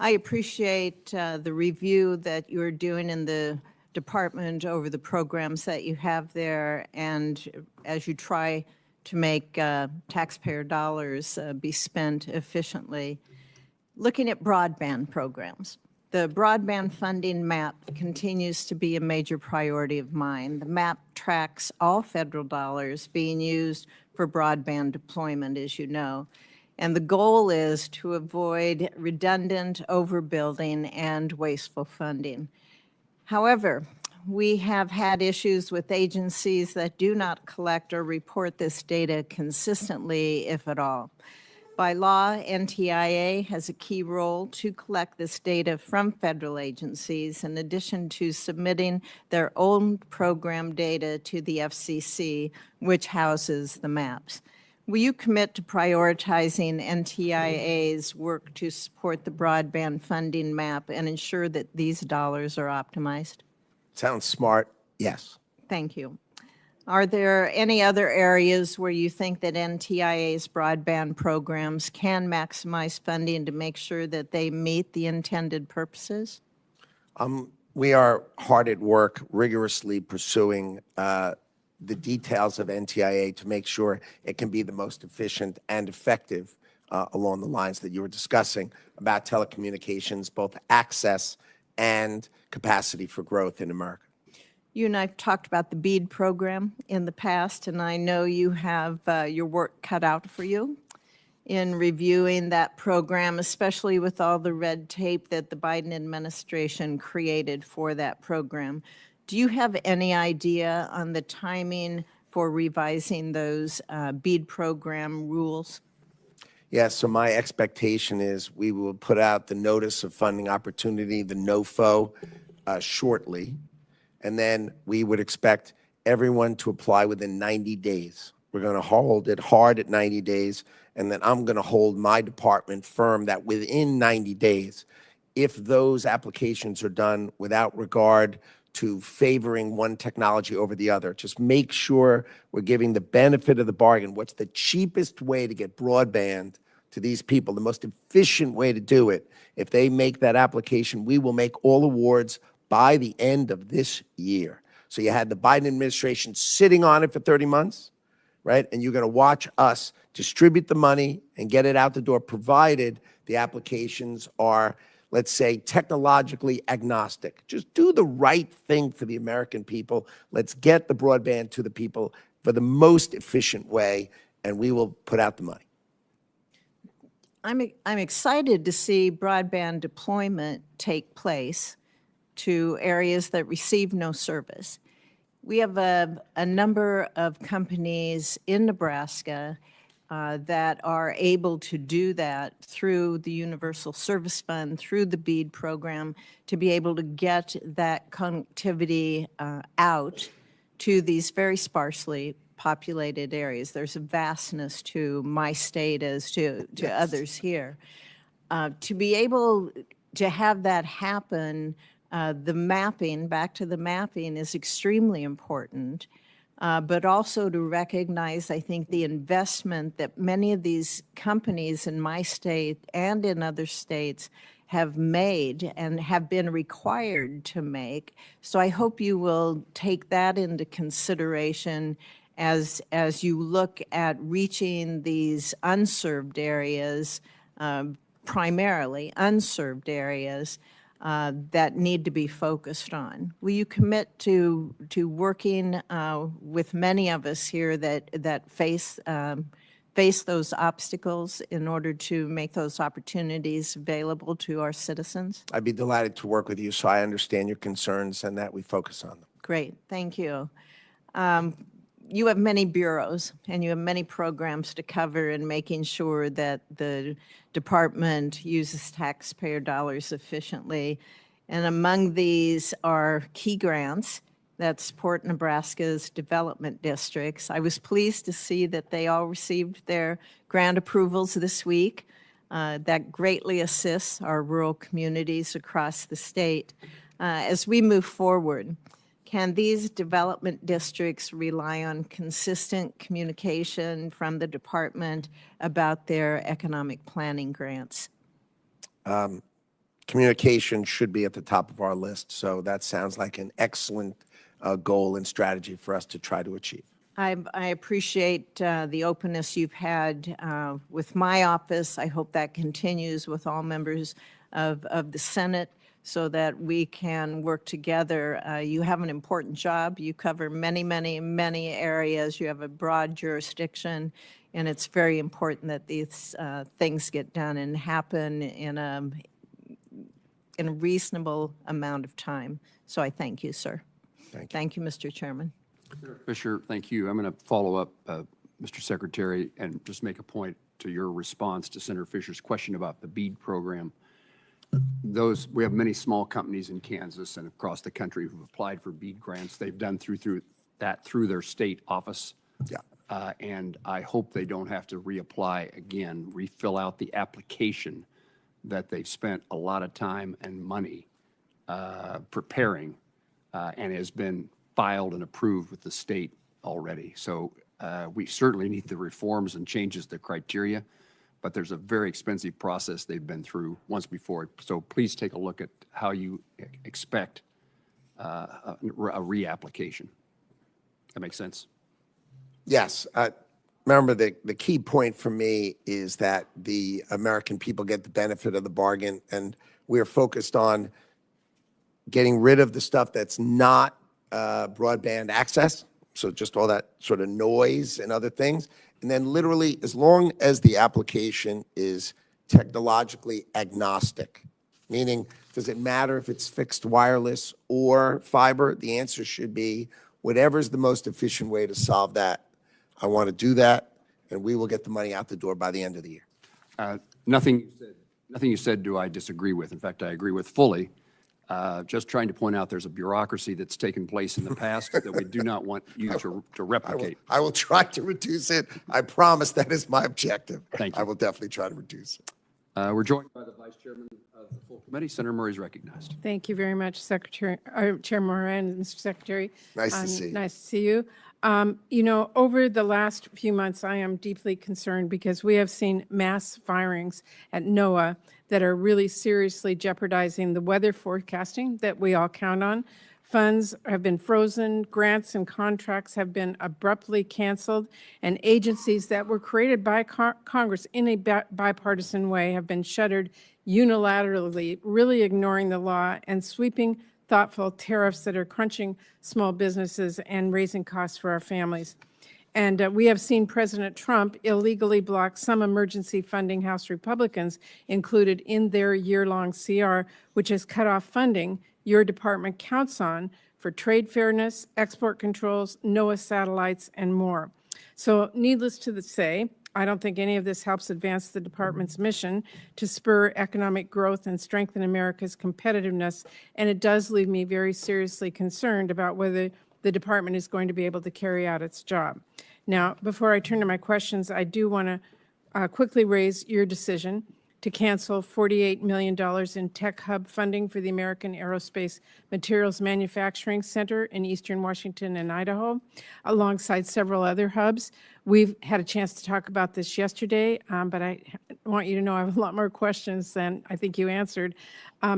I appreciate the review that you're doing in the department over the programs that you have there, and as you try to make taxpayer dollars be spent efficiently. Looking at broadband programs, the broadband funding map continues to be a major priority of mine. The map tracks all federal dollars being used for broadband deployment, as you know. And the goal is to avoid redundant overbuilding and wasteful funding. However, we have had issues with agencies that do not collect or report this data consistently, if at all. By law, NTIA has a key role to collect this data from federal agencies, in addition to submitting their own program data to the FCC, which houses the maps. Will you commit to prioritizing NTIA's work to support the broadband funding map and ensure that these dollars are optimized? Sounds smart. Yes. Thank you. Are there any other areas where you think that NTIA's broadband programs can maximize funding to make sure that they meet the intended purposes? We are hard at work rigorously pursuing the details of NTIA to make sure it can be the most efficient and effective along the lines that you were discussing about telecommunications, both access and capacity for growth in America. You and I have talked about the BEAD program in the past, and I know you have your work cut out for you in reviewing that program, especially with all the red tape that the Biden administration created for that program. Do you have any idea on the timing for revising those BEAD program rules? Yes, so my expectation is we will put out the notice of funding opportunity, the NOFO, shortly. And then we would expect everyone to apply within 90 days. We're going to hold it hard at 90 days, and then I'm going to hold my department firm that within 90 days, if those applications are done without regard to favoring one technology over the other, just make sure we're giving the benefit of the bargain. What's the cheapest way to get broadband to these people, the most efficient way to do it? If they make that application, we will make all awards by the end of this year. So you had the Biden administration sitting on it for 30 months, right? And you're going to watch us distribute the money and get it out the door, provided the applications are, let's say, technologically agnostic. Just do the right thing for the American people. Let's get the broadband to the people for the most efficient way, and we will put out the money. I'm excited to see broadband deployment take place to areas that receive no service. We have a number of companies in Nebraska that are able to do that through the Universal Service Fund, through the BEAD program, to be able to get that connectivity out to these very sparsely populated areas. There's a vastness to my state as to others here. To be able to have that happen, the mapping, back to the mapping, is extremely important, but also to recognize, I think, the investment that many of these companies in my state and in other states have made and have been required to make. So I hope you will take that into consideration as you look at reaching these unserved areas, primarily unserved areas, that need to be focused on. Will you commit to working with many of us here that face those obstacles in order to make those opportunities available to our citizens? I'd be delighted to work with you, so I understand your concerns and that we focus on them. Great, thank you. You have many bureaus and you have many programs to cover in making sure that the department uses taxpayer dollars efficiently. And among these are key grants that support Nebraska's development districts. I was pleased to see that they all received their grant approvals this week. That greatly assists our rural communities across the state. As we move forward, can these development districts rely on consistent communication from the department about their economic planning grants? Communication should be at the top of our list, so that sounds like an excellent goal and strategy for us to try to achieve. I appreciate the openness you've had with my office. I hope that continues with all members of the Senate, so that we can work together. You have an important job. You cover many, many, many areas. You have a broad jurisdiction, and it's very important that these things get done and happen in a reasonable amount of time. So I thank you, sir. Thank you, Mr. Chairman. Fisher, thank you. I'm going to follow up, Mr. Secretary, and just make a point to your response to Senator Fisher's question about the BEAD program. We have many small companies in Kansas and across the country who've applied for BEAD grants. They've done through their state office. Yeah. And I hope they don't have to reapply again, refill out the application that they've spent a lot of time and money preparing and has been filed and approved with the state already. So we certainly need the reforms and changes to criteria, but there's a very expensive process they've been through once before. So please take a look at how you expect a reapplication. That makes sense? Yes. Remember, the key point for me is that the American people get the benefit of the bargain, and we're focused on getting rid of the stuff that's not broadband access, so just all that sort of noise and other things. And then literally, as long as the application is technologically agnostic, meaning, does it matter if it's fixed wireless or fiber? The answer should be, whatever's the most efficient way to solve that, I want to do that, and we will get the money out the door by the end of the year. Nothing you said do I disagree with. In fact, I agree with fully. Just trying to point out there's a bureaucracy that's taken place in the past that we do not want you to replicate. I will try to reduce it. I promise that is my objective. Thank you. I will definitely try to reduce it. We're joined by the Vice Chairman of the full committee. Senator Murray is recognized. Thank you very much, Chair Moran and Mr. Secretary. Nice to see you. Nice to see you. You know, over the last few months, I am deeply concerned because we have seen mass firings at NOAA that are really seriously jeopardizing the weather forecasting that we all count on. Funds have been frozen, grants and contracts have been abruptly canceled, and agencies that were created by Congress in a bipartisan way have been shuttered unilaterally, really ignoring the law and sweeping thoughtful tariffs that are crunching small businesses and raising costs for our families. And we have seen President Trump illegally block some emergency funding House Republicans included in their year-long CR, which has cut off funding your department counts on for trade fairness, export controls, NOAA satellites, and more. So needless to say, I don't think any of this helps advance the department's mission to spur economic growth and strengthen America's competitiveness, and it does leave me very seriously concerned about whether the department is going to be able to carry out its job. Now, before I turn to my questions, I do want to quickly raise your decision to cancel $48 million in Tech Hub funding for the American Aerospace Materials Manufacturing Center in Eastern Washington and Idaho, alongside several other hubs. We've had a chance to talk about this yesterday, but I want you to know I have a lot more questions than I think you answered.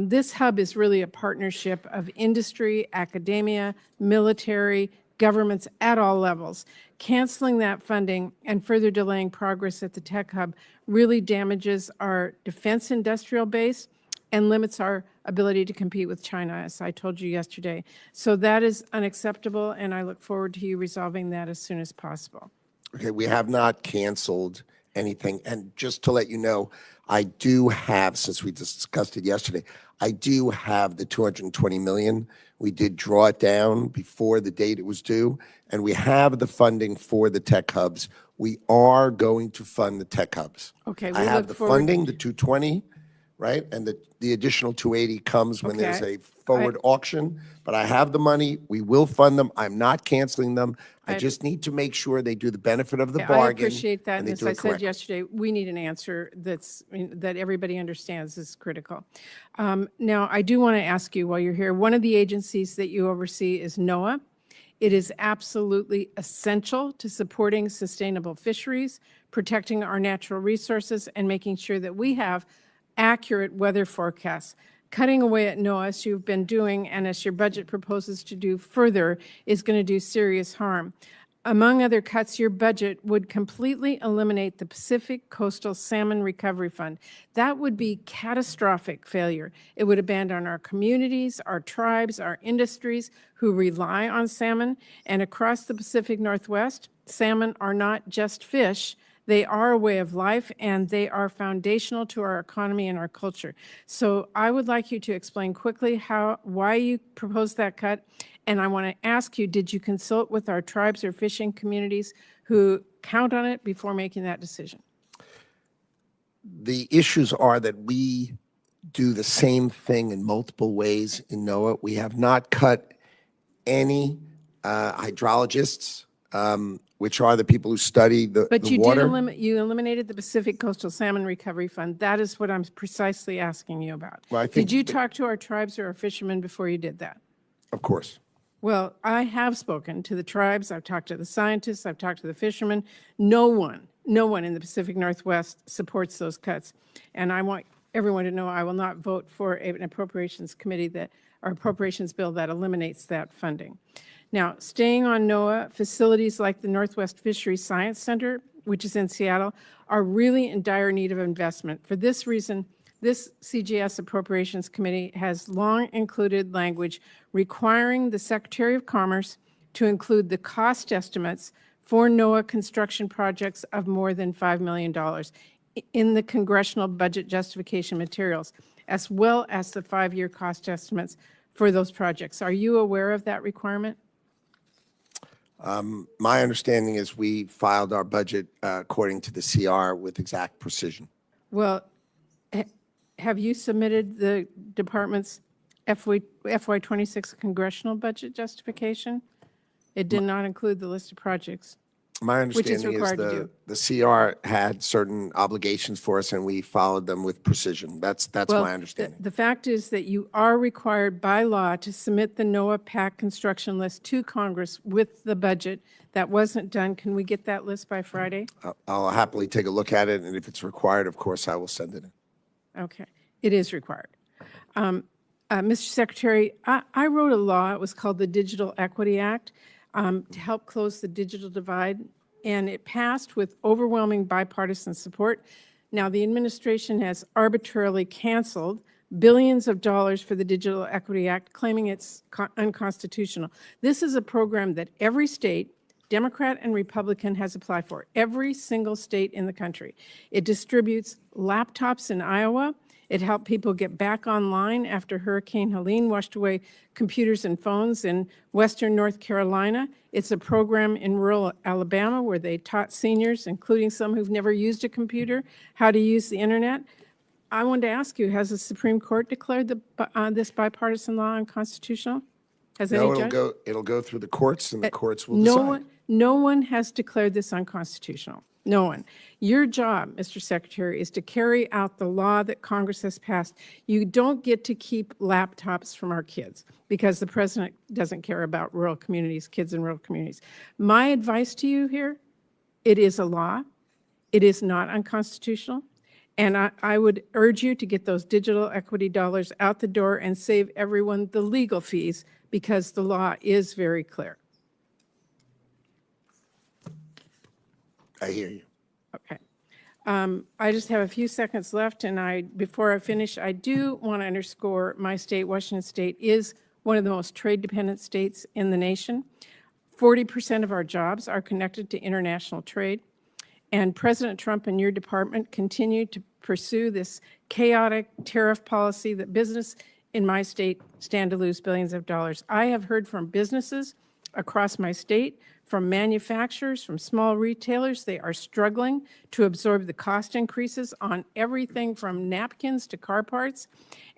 This hub is really a partnership of industry, academia, military, governments at all levels. Canceling that funding and further delaying progress at the Tech Hub really damages our defense industrial base and limits our ability to compete with China, as I told you yesterday. So that is unacceptable, and I look forward to you resolving that as soon as possible. Okay, we have not canceled anything. And just to let you know, I do have, since we discussed it yesterday, I do have the $220 million. We did draw it down before the date it was due, and we have the funding for the tech hubs. We are going to fund the tech hubs. Okay, we I have look the forward- funding, the 220, right? And the additional 280 comes when there's Okay. a forward auction, but I have the money. We will fund them. I'm not canceling them. I just need to make sure they do the benefit of the Yeah, bargain. I appreciate that, and and they as do I it said correctly. yesterday, we need an answer that everybody understands is critical. Now, I do want to ask you while you're here, one of the agencies that you oversee is NOAA. It is absolutely essential to supporting sustainable fisheries, protecting our natural resources, and making sure that we have accurate weather forecasts. Cutting away at NOAA, as you've been doing, and as your budget proposes to do further, is going to do serious harm. Among other cuts, your budget would completely eliminate the Pacific Coastal Salmon Recovery Fund. That would be catastrophic failure. It would abandon our communities, our tribes, our industries who rely on salmon. And across the Pacific Northwest, salmon are not just fish. They are a way of life, and they are foundational to our economy and our culture. So I would like you to explain quickly why you proposed that cut. And I want to ask you, did you consult with our tribes or fishing communities who count on it before making that decision? The issues are that we do the same thing in multiple ways in NOAA. We have not cut any hydrologists, which are the people who study the But you water. you eliminated the Pacific Coastal Salmon Recovery Fund. That is what I'm precisely asking you about. Well, I think Did you talk to our tribes or our fishermen before you did that? Of course. Well, I have spoken to the tribes, I've talked to the scientists, I've talked to the fishermen. No one in the Pacific Northwest supports those cuts. And I want everyone to know I will not vote for an appropriations committee or appropriations bill that eliminates that funding. Now, staying on NOAA, facilities like the Northwest Fisheries Science Center, which is in Seattle, are really in dire need of investment. For this reason, This CGS Appropriations Committee has long included language requiring the Secretary of Commerce to include the cost estimates for NOAA construction projects of more than $5 million in the congressional budget justification materials, as well as the 5-year cost estimates for those projects. Are you aware of that requirement? My understanding is we filed our budget according to the CR with exact precision. Well, have you submitted the department's FY26 congressional budget justification? It did not include the list of projects. My Which is understanding is required to the CR had certain obligations for us, and we followed them with precision. That's Well, my understanding. The fact is that you are required by law to submit the NOAA PAC construction list to Congress with the budget. That wasn't done. Can we get that list by Friday? I'll happily take a look at it, and if it's required, of course, I will send it in. Okay, it is required. Mr. Secretary, I wrote a law, it was called the Digital Equity Act, to help close the digital divide, and it passed with overwhelming bipartisan support. Now, the administration has arbitrarily canceled billions of dollars for the Digital Equity Act, claiming it's unconstitutional. This is a program that every state, Democrat and Republican, has applied for, every single state in the country. It distributes laptops in Iowa. It helped people get back online after Hurricane Helene washed away computers and phones in western North Carolina. It's a program in rural Alabama where they taught seniors, including some who've never used a computer, how to use the internet. I wanted to ask you, has the Supreme Court declared this bipartisan law unconstitutional? Has No, any judge? it'll go through the courts, and the courts will decide. No one has declared this unconstitutional. No one. Your job, Mr. Secretary, is to carry out the law that Congress has passed. You don't get to keep laptops from our kids because the president doesn't care about rural communities, kids in rural communities. My advice to you here, it is a law. It is not unconstitutional. And I would urge you to get those digital equity dollars out the door and save everyone the legal fees because the law is very clear. I hear you. Okay. I just have a few seconds left, and before I finish, I do want to underscore my state, Washington State, is one of the most trade-dependent states in the nation. 40% of our jobs are connected to international trade, and President Trump and your department continue to pursue this chaotic tariff policy that business in my state stand to lose billions of dollars. I have heard from businesses across my state, from manufacturers, from small retailers. They are struggling to absorb the cost increases on everything from napkins to car parts.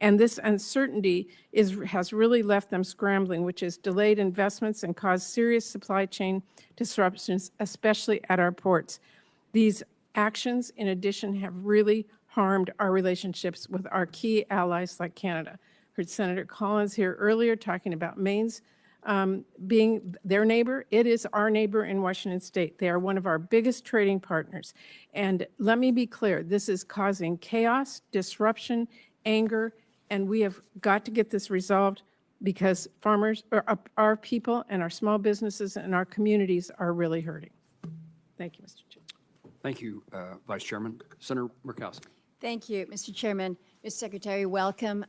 And this uncertainty has really left them scrambling, which has delayed investments and caused serious supply chain disruptions, especially at our ports. These actions, in addition, have really harmed our relationships with our key allies like Canada. Heard Senator Collins here earlier talking about Maine's being their neighbor. It is our neighbor in Washington State. They are one of our biggest trading partners. And let me be clear, this is causing chaos, disruption, anger, and we have got to get this resolved because farmers, or our people and our small businesses and our communities are really hurting. Thank you, Mr. Chair. Thank you, Vice Chairman. Senator Murkowski. Thank you, Mr. Chairman. Mr. Secretary, welcome.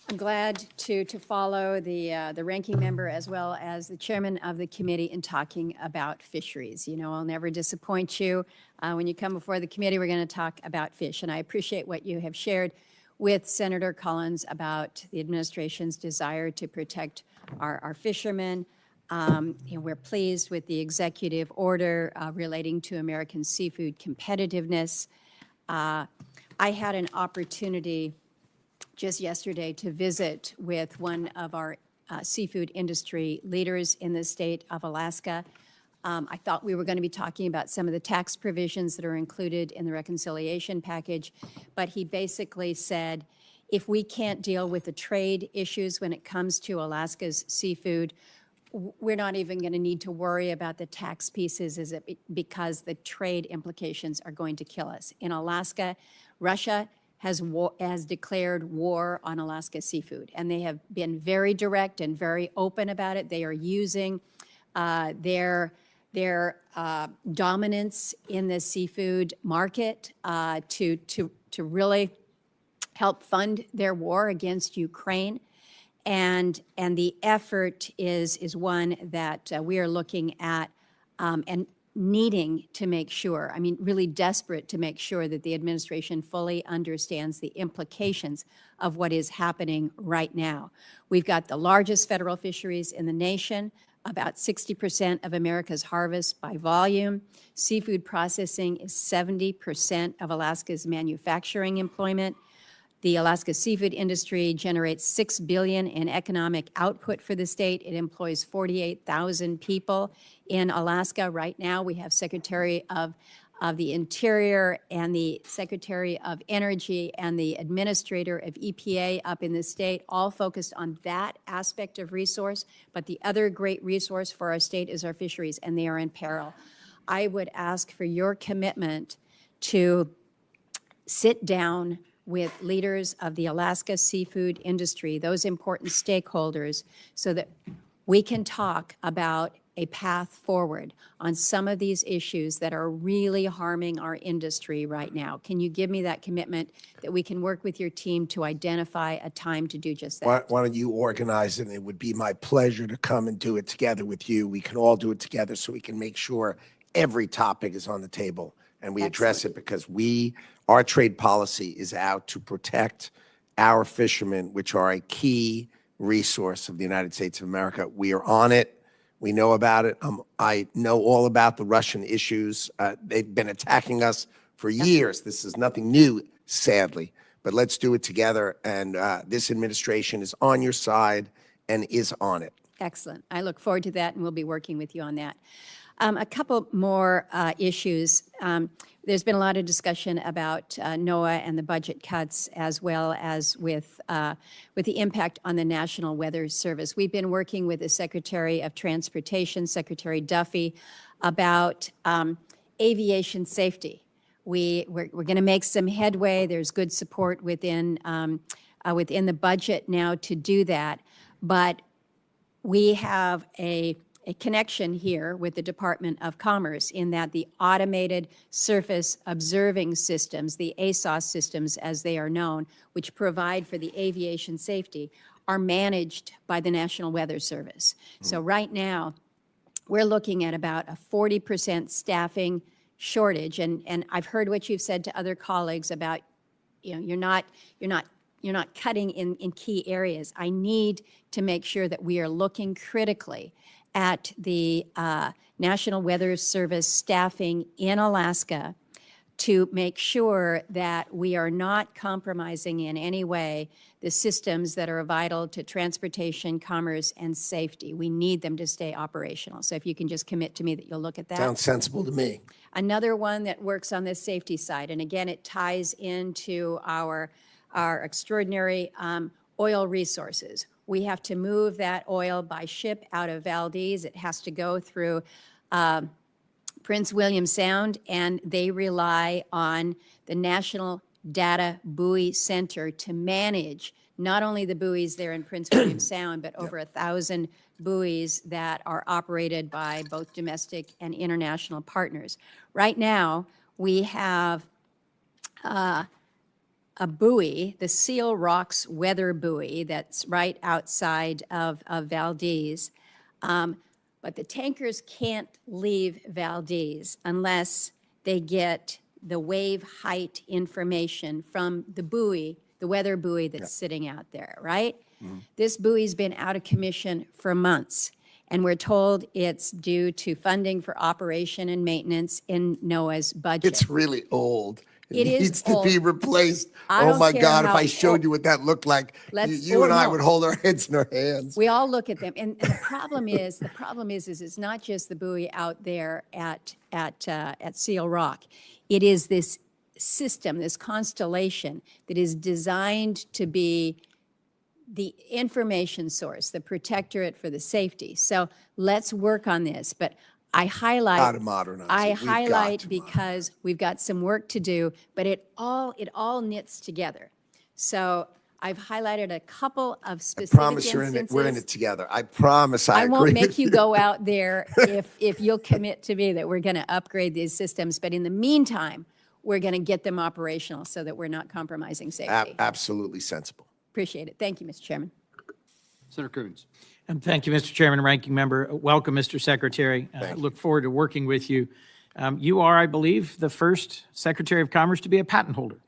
I'm glad to follow the ranking member as well as the chairman of the committee in talking about fisheries. You know, I'll never disappoint you. When you come before the committee, we're going to talk about fish. And I appreciate what you have shared with Senator Collins about the administration's desire to protect our fishermen. We're pleased with the executive order relating to American seafood competitiveness. I had an opportunity just yesterday to visit with one of our seafood industry leaders in the state of Alaska. I thought we were going to be talking about some of the tax provisions that are included in the reconciliation package, but he basically said, if we can't deal with the trade issues when it comes to Alaska's seafood, we're not even going to need to worry about the tax pieces because the trade implications are going to kill us. In Alaska, Russia has declared war on Alaska seafood, and they have been very direct and very open about it. They are using their dominance in the seafood market to really help fund their war against Ukraine. And the effort is one that we are looking at and needing to make sure, I mean, really desperate to make sure that the administration fully understands the implications of what is happening right now. We've got the largest federal fisheries in the nation, about 60% of America's harvest by volume. Seafood processing is 70% of Alaska's manufacturing employment. The Alaska seafood industry generates $6 billion in economic output for the state. It employs 48,000 people in Alaska. Right now, we have Secretary of the Interior and the Secretary of Energy and the Administrator of EPA up in the state, all focused on that aspect of resource. But the other great resource for our state is our fisheries, and they are in peril. I would ask for your commitment to sit down with leaders of the Alaska seafood industry, those important stakeholders, so that we can talk about a path forward on some of these issues that are really harming our industry right now. Can you give me that commitment that we can work with your team to identify a time to do just that? Why don't you organize it? And it would be my pleasure to come and do it together with you. We can all do it together so we can make sure every topic is on the table and we address it, because our trade policy is out to protect our fishermen, which are a key resource of the United States of America. We are on it. We know about it. I know all about the Russian issues. They've been attacking us for years. This is nothing new, sadly, but let's do it together. And this administration is on your side and is on it. Excellent. I look forward to that, and we'll be working with you on that. A couple more issues. There's been a lot of discussion about NOAA and the budget cuts, as well as with the impact on the National Weather Service. We've been working with the Secretary of Transportation, Secretary Duffy, about aviation safety. We're going to make some headway. There's good support within the budget now to do that, but we have a connection here with the Department of Commerce in that the automated surface observing systems, the ASOS systems as they are known, which provide for the aviation safety, are managed by the National Weather Service. So right now, we're looking at about a 40% staffing shortage. And I've heard what you've said to other colleagues about, you're not cutting in key areas. I need to make sure that we are looking critically at the National Weather Service staffing in Alaska to make sure that we are not compromising in any way the systems that are vital to transportation, commerce, and safety. We need them to stay operational. So if you can just commit to me that you'll look at that. Sounds sensible to me. Another one that works on the safety side, and again, it ties into our extraordinary oil resources. We have to move that oil by ship out of Valdez. It has to go through Prince William Sound, and they rely on the National Data Buoy Center to manage not only the buoys there in Prince William Sound, but over 1,000 buoys that are operated by both domestic and international partners. Right now, we have a buoy, the Seal Rocks weather buoy, that's right outside of Valdez. But the tankers can't leave Valdez unless they get the wave height information from the buoy, the weather buoy that's sitting out there, right? This buoy's been out of commission for months, and we're told it's due to funding for operation and maintenance in NOAA's budget. It's really old. It is needs to be old. replaced. I Oh don't my care God, if how I showed old- you what that looked like, Let's- you and I no. would hold our heads in our hands. We all look at them, and the problem is it's not just the buoy out there at Seal Rock. It is this system, this constellation that is designed to be the information source, the protectorate for the safety. So let's work on this. But I highlight. Gotta modernize it. I We've got highlight to because we've got some work to do, but it all knits together. So I've highlighted a couple of specific Promise you're in instances. it. We're in it together. I promise. I I agree won't make with you go out there if you'll commit to me that we're going to upgrade these systems. But in the meantime, we're going to get them operational so that we're not compromising safety. Absolutely sensible. Appreciate it. Thank you, Mr. Chairman. Senator Coons. And thank you, Mr. Chairman and Ranking Member. Welcome, Mr. Secretary. I look forward to working with you. You are, I believe, the first Secretary of Commerce to be a patent holder.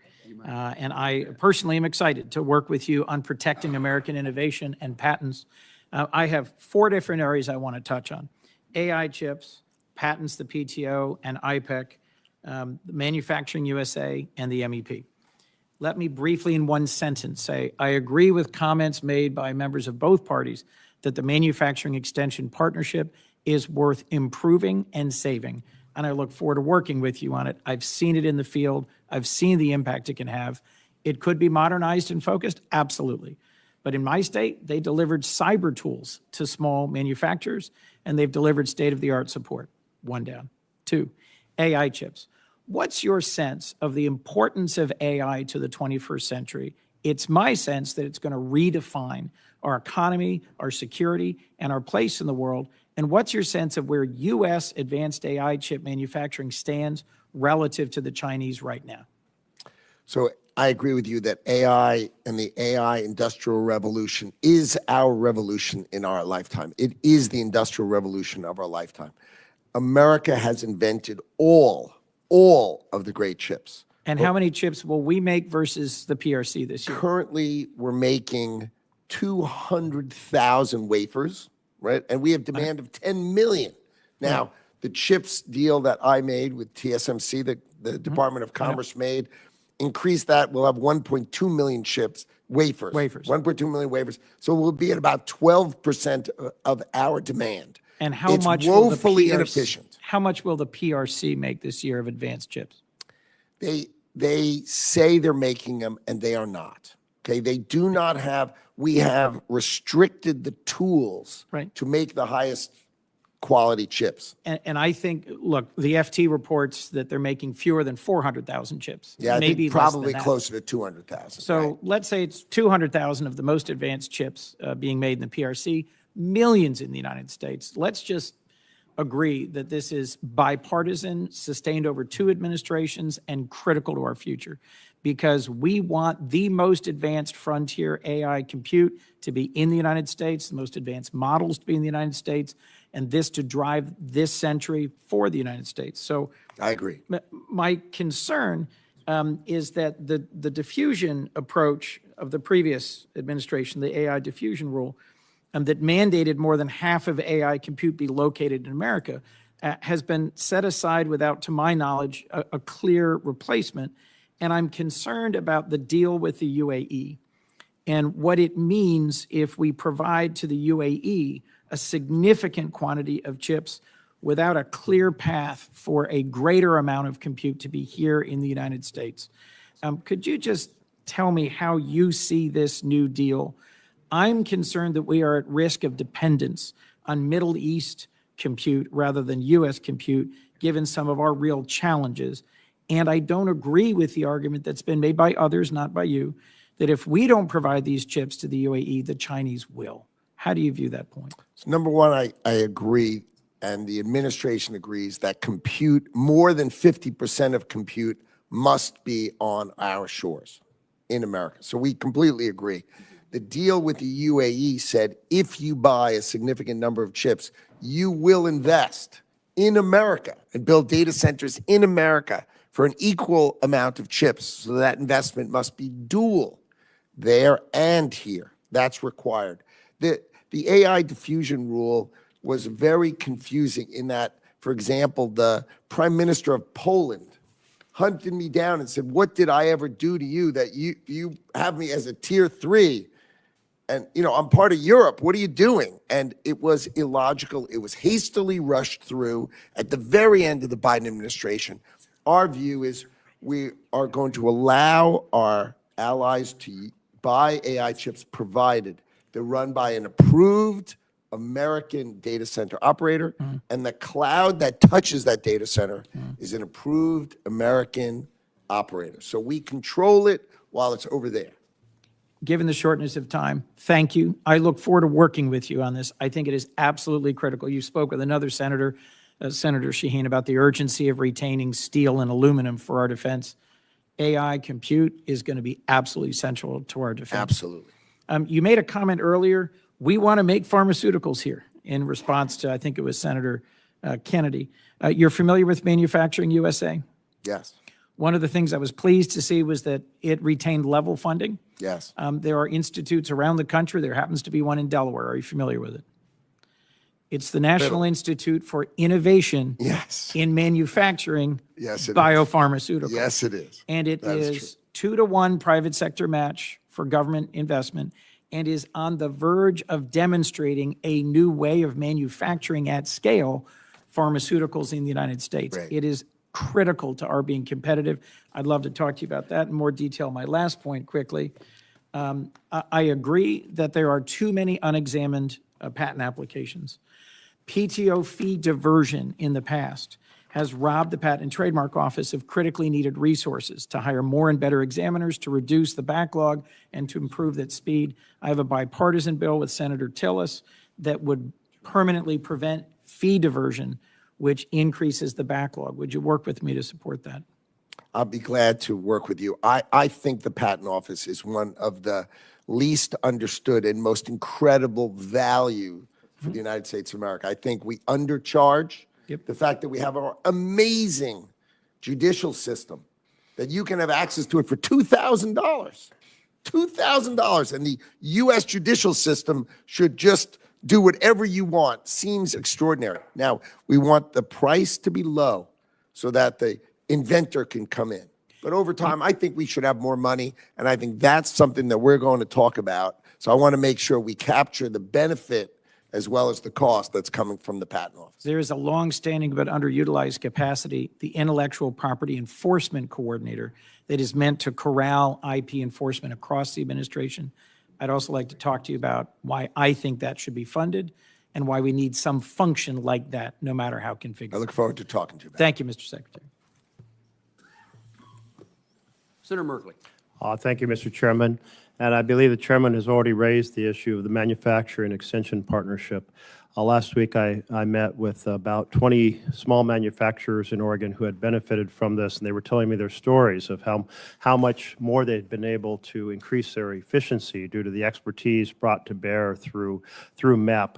And I personally am excited to work with you on protecting American innovation and patents. I have 4 different areas I want to touch on: AI chips, patents, the PTO, and IPEC, Manufacturing USA, and the MEP. Let me briefly, in one sentence, say I agree with comments made by members of both parties that the Manufacturing Extension Partnership is worth improving and saving, and I look forward to working with you on it. I've seen it in the field. I've seen the impact it can have. It could be modernized and focused, absolutely. But in my state, they delivered cyber tools to small manufacturers, and they've delivered state-of-the-art support. 1 down. 2, AI chips. What's your sense of the importance of AI to the 21st century? It's my sense that it's going to redefine our economy, our security, and our place in the world. And what's your sense of where U.S. advanced AI chip manufacturing stands relative to the Chinese right now? So I agree with you that AI and the AI industrial revolution is our revolution in our lifetime. It is the industrial revolution of our lifetime. America has invented all of the great chips. And how many chips will we make versus the PRC this year? Currently, we're making 200,000 wafers, right? And we have demand of 10 million. Now, the chips deal that I made with TSMC, the Department of Commerce made, increase that, we'll have 1.2 million wafers. 1.2 million wafers. So we'll be at about 12% of our demand. And how It's much will the woefully PRC inefficient. How much will the PRC make this year of advanced chips? They say they're making them, and they are not. Okay, they do not have. We have restricted the tools to make the highest quality chips. And I think, look, the FT reports that they're making fewer than 400,000 chips. Yeah, I maybe think less probably than that. closer to 200,000. So let's say it's 200,000 of the most advanced chips being made in the PRC, millions in the United States. Let's just agree that this is bipartisan, sustained over 2 administrations, and critical to our future, because we want the most advanced frontier AI compute to be in the United States, the most advanced models to be in the United States, and this to drive this century for the United States. So I agree. My concern is that the diffusion approach of the previous administration, the AI diffusion rule, that mandated more than half of AI compute be located in America, has been set aside without, to my knowledge, a clear replacement. And I'm concerned about the deal with the UAE and what it means if we provide to the UAE a significant quantity of chips without a clear path for a greater amount of compute to be here in the United States. Could you just tell me how you see this new deal? I'm concerned that we are at risk of dependence on Middle East compute rather than U.S. compute, given some of our real challenges. And I don't agree with the argument that's been made by others, not by you, that if we don't provide these chips to the UAE, the Chinese will. How do you view that point? So number one, I agree, and the administration agrees that compute, more than 50% of compute must be on our shores in America. So we completely agree. The deal with the UAE said if you buy a significant number of chips, you will invest in America and build data centers in America for an equal amount of chips. So that investment must be dual there and here. That's required. The AI diffusion rule was very confusing in that, for example, the Prime Minister of Poland hunted me down and said, "What did I ever do to you that you have me as a tier 3? And, I'm part of Europe. What are you doing?" And it was illogical. It was hastily rushed through at the very end of the Biden administration. Our view is we are going to allow our allies to buy AI chips provided they're run by an approved American data center operator, and the cloud that touches that data center is an approved American operator. So we control it while it's over there. Given the shortness of time, thank you. I look forward to working with you on this. I think it is absolutely critical. You spoke with another senator Senator Shaheen, about the urgency of retaining steel and aluminum for our defense. AI compute is going to be absolutely central to our defense. Absolutely. You made a comment earlier, we want to make pharmaceuticals here, in response to, I think it was Senator Kennedy. You're familiar with Manufacturing USA? Yes. One of the things I was pleased to see was that it retained level funding. Yes. There are institutes around the country. There happens to be one in Delaware. Are you familiar with it? It's the National Institute for Innovation Yes. in Manufacturing Yes, it is. Biopharmaceuticals. Yes, it is. And it That is is 2-to-1 private sector match for government investment, and is on the verge of demonstrating a new way of manufacturing at scale pharmaceuticals in the United States. Right. It is critical to our being competitive. I'd love to talk to you about that in more detail. My last point quickly. I agree that there are too many unexamined patent applications. PTO fee diversion in the past has robbed the Patent and Trademark Office of critically needed resources to hire more and better examiners, to reduce the backlog, and to improve that speed. I have a bipartisan bill with Senator Tillis that would permanently prevent fee diversion, which increases the backlog. Would you work with me to support that? I'll be glad to work with you. I think the Patent Office is one of the least understood and most incredible value for the United States of America. I think we undercharge. Yep. The fact that we have our amazing judicial system, that you can have access to it for $2,000. $2,000. And the U.S. judicial system should just do whatever you want. Seems extraordinary. Now, we want the price to be low so that the inventor can come in. But over time, I think we should have more money, and I think that's something that we're going to talk about. So I want to make sure we capture the benefit as well as the cost that's coming from the Patent Office. There is a long-standing but underutilized capacity, the Intellectual Property Enforcement Coordinator, that is meant to corral IP enforcement across the administration. I'd also like to talk to you about why I think that should be funded and why we need some function like that, no matter how configured. I look forward to talking to you about it. Thank you, Mr. Secretary. Senator Merkley. Thank you, Mr. Chairman. And I believe the chairman has already raised the issue of the manufacturing extension partnership. Last week, I met with about 20 small manufacturers in Oregon who had benefited from this, and they were telling me their stories of how much more they'd been able to increase their efficiency due to the expertise brought to bear through MEP.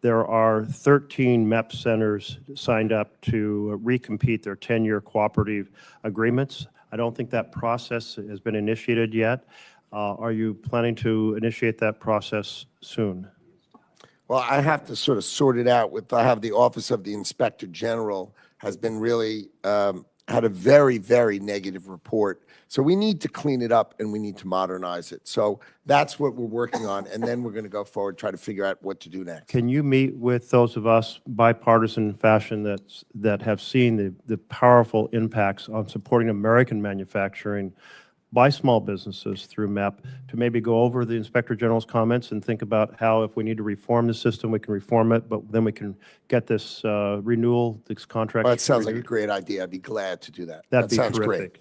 There are 13 MEP centers signed up to recompete their 10-year cooperative agreements. I don't think that process has been initiated yet. Are you planning to initiate that process soon? Well, I have to sort of sort it out with, I have the Office of the Inspector General has been really, had a very, very negative report. So we need to clean it up and we need to modernize it. So that's what we're working on. And then we're going to go forward, try to figure out what to do next. Can you meet with those of us bipartisan fashion that have seen the powerful impacts on supporting American manufacturing by small businesses through MEP to maybe go over the Inspector General's comments and think about how, if we need to reform the system, we can reform it, but then we can get this renewal, this contract. Well, that sounds like a renewed? great idea. I'd be glad to do that. That'd That be sounds great. terrific.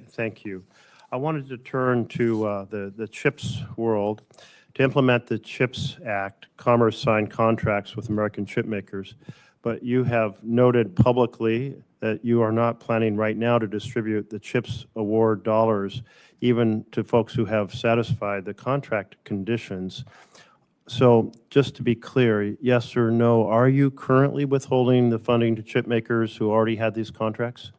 Thank you. I wanted to turn to the CHIPS world. To implement the CHIPS Act, Commerce signed contracts with American chip makers, but you have noted publicly that you are not planning right now to distribute the CHIPS award dollars even to folks who have satisfied the contract conditions. So just to be clear, yes or no, are you currently withholding the funding to chip makers who already had these contracts?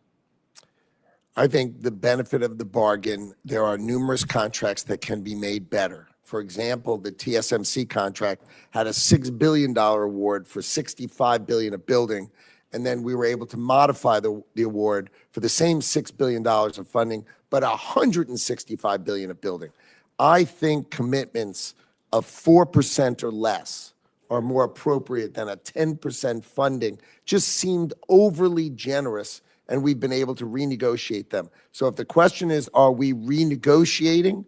I think the benefit of the bargain, there are numerous contracts that can be made better. For example, the TSMC contract had a $6 billion award for $65 billion of building, and then we were able to modify the award for the same $6 billion of funding, but $165 billion of building. I think commitments of 4% or less are more appropriate than a 10% funding. Just seemed overly generous, and we've been able to renegotiate them. So if the question is, are we renegotiating?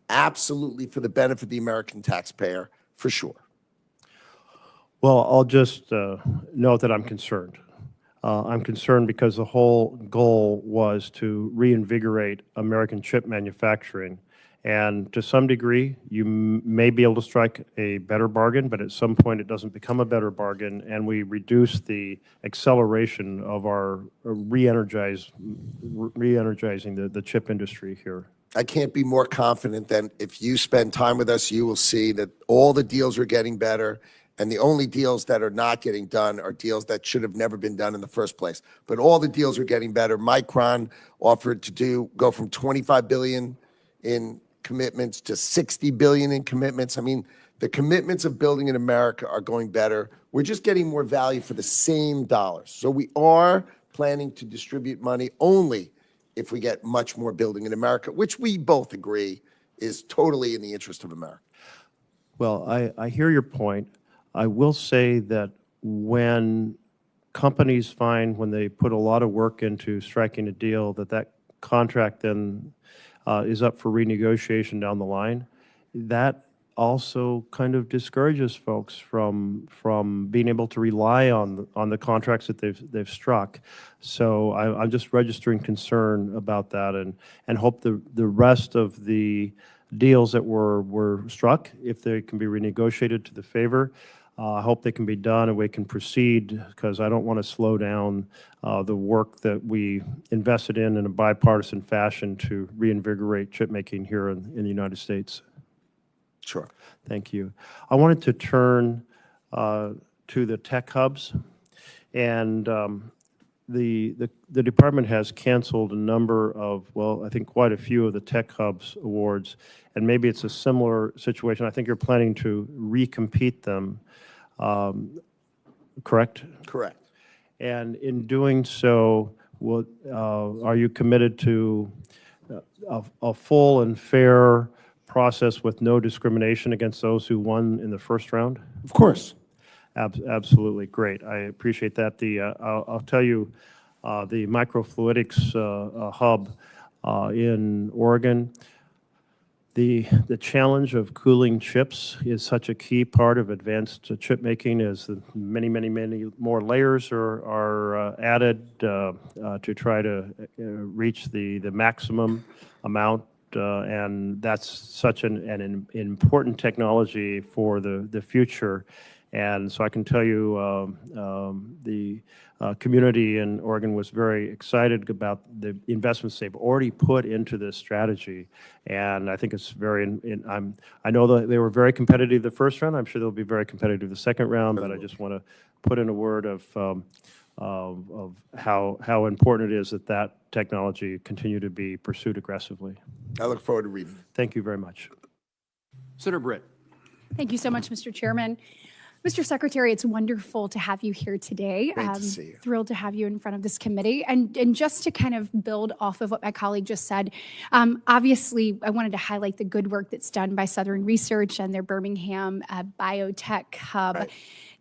Absolutely, for the benefit of the American taxpayer, for sure. Well, I'll just note that I'm concerned. I'm concerned because the whole goal was to reinvigorate American chip manufacturing. And to some degree, you may be able to strike a better bargain, but at some point it doesn't become a better bargain, and we reduce the acceleration of our re-energizing the chip industry here. I can't be more confident than if you spend time with us, you will see that all the deals are getting better, and the only deals that are not getting done are deals that should have never been done in the first place. But all the deals are getting better. Micron offered to go from 25 billion in commitments to 60 billion in commitments. I mean, the commitments of building in America are going better. We're just getting more value for the same dollars. So we are planning to distribute money only if we get much more building in America, which we both agree is totally in the interest of America. Well, I hear your point. I will say that when companies find, when they put a lot of work into striking a deal, that contract then is up for renegotiation down the line, that also kind of discourages folks from being able to rely on the contracts that they've struck. So I'm just registering concern about that, and hope the rest of the deals that were struck, if they can be renegotiated to the favor, I hope they can be done and we can proceed, because I don't want to slow down the work that we invested in a bipartisan fashion to reinvigorate chip making here in the United States. Sure. Thank you. I wanted to turn to the tech hubs, and the department has canceled a number of, well, I think quite a few of the tech hubs awards, and maybe it's a similar situation. I think you're planning to recompete them, correct? Correct. And in doing so, are you committed to a full and fair process with no discrimination against those who won in the first round? Of course. Absolutely, great. I appreciate that. I'll tell you, the microfluidics hub in Oregon, the challenge of cooling chips is such a key part of advanced chip making, as many more layers are added to try to reach the maximum amount. And that's such an important technology for the future. And so I can tell you the community in Oregon was very excited about the investments they've already put into this strategy. And I think it's I know that they were very competitive the first round. I'm sure they'll be very competitive the second round, but I just want to put in a word of how important it is that technology continue to be pursued aggressively. I look forward to reading it. Thank you very much. Senator Britt. Thank you so much, Mr. Chairman. Mr. Secretary, it's wonderful to have you here today. Great to see you. Thrilled to have you in front of this committee. And just to kind of build off of what my colleague just said, obviously, I wanted to highlight the good work that's done by Southern Research and their Birmingham Biotech Hub. Right.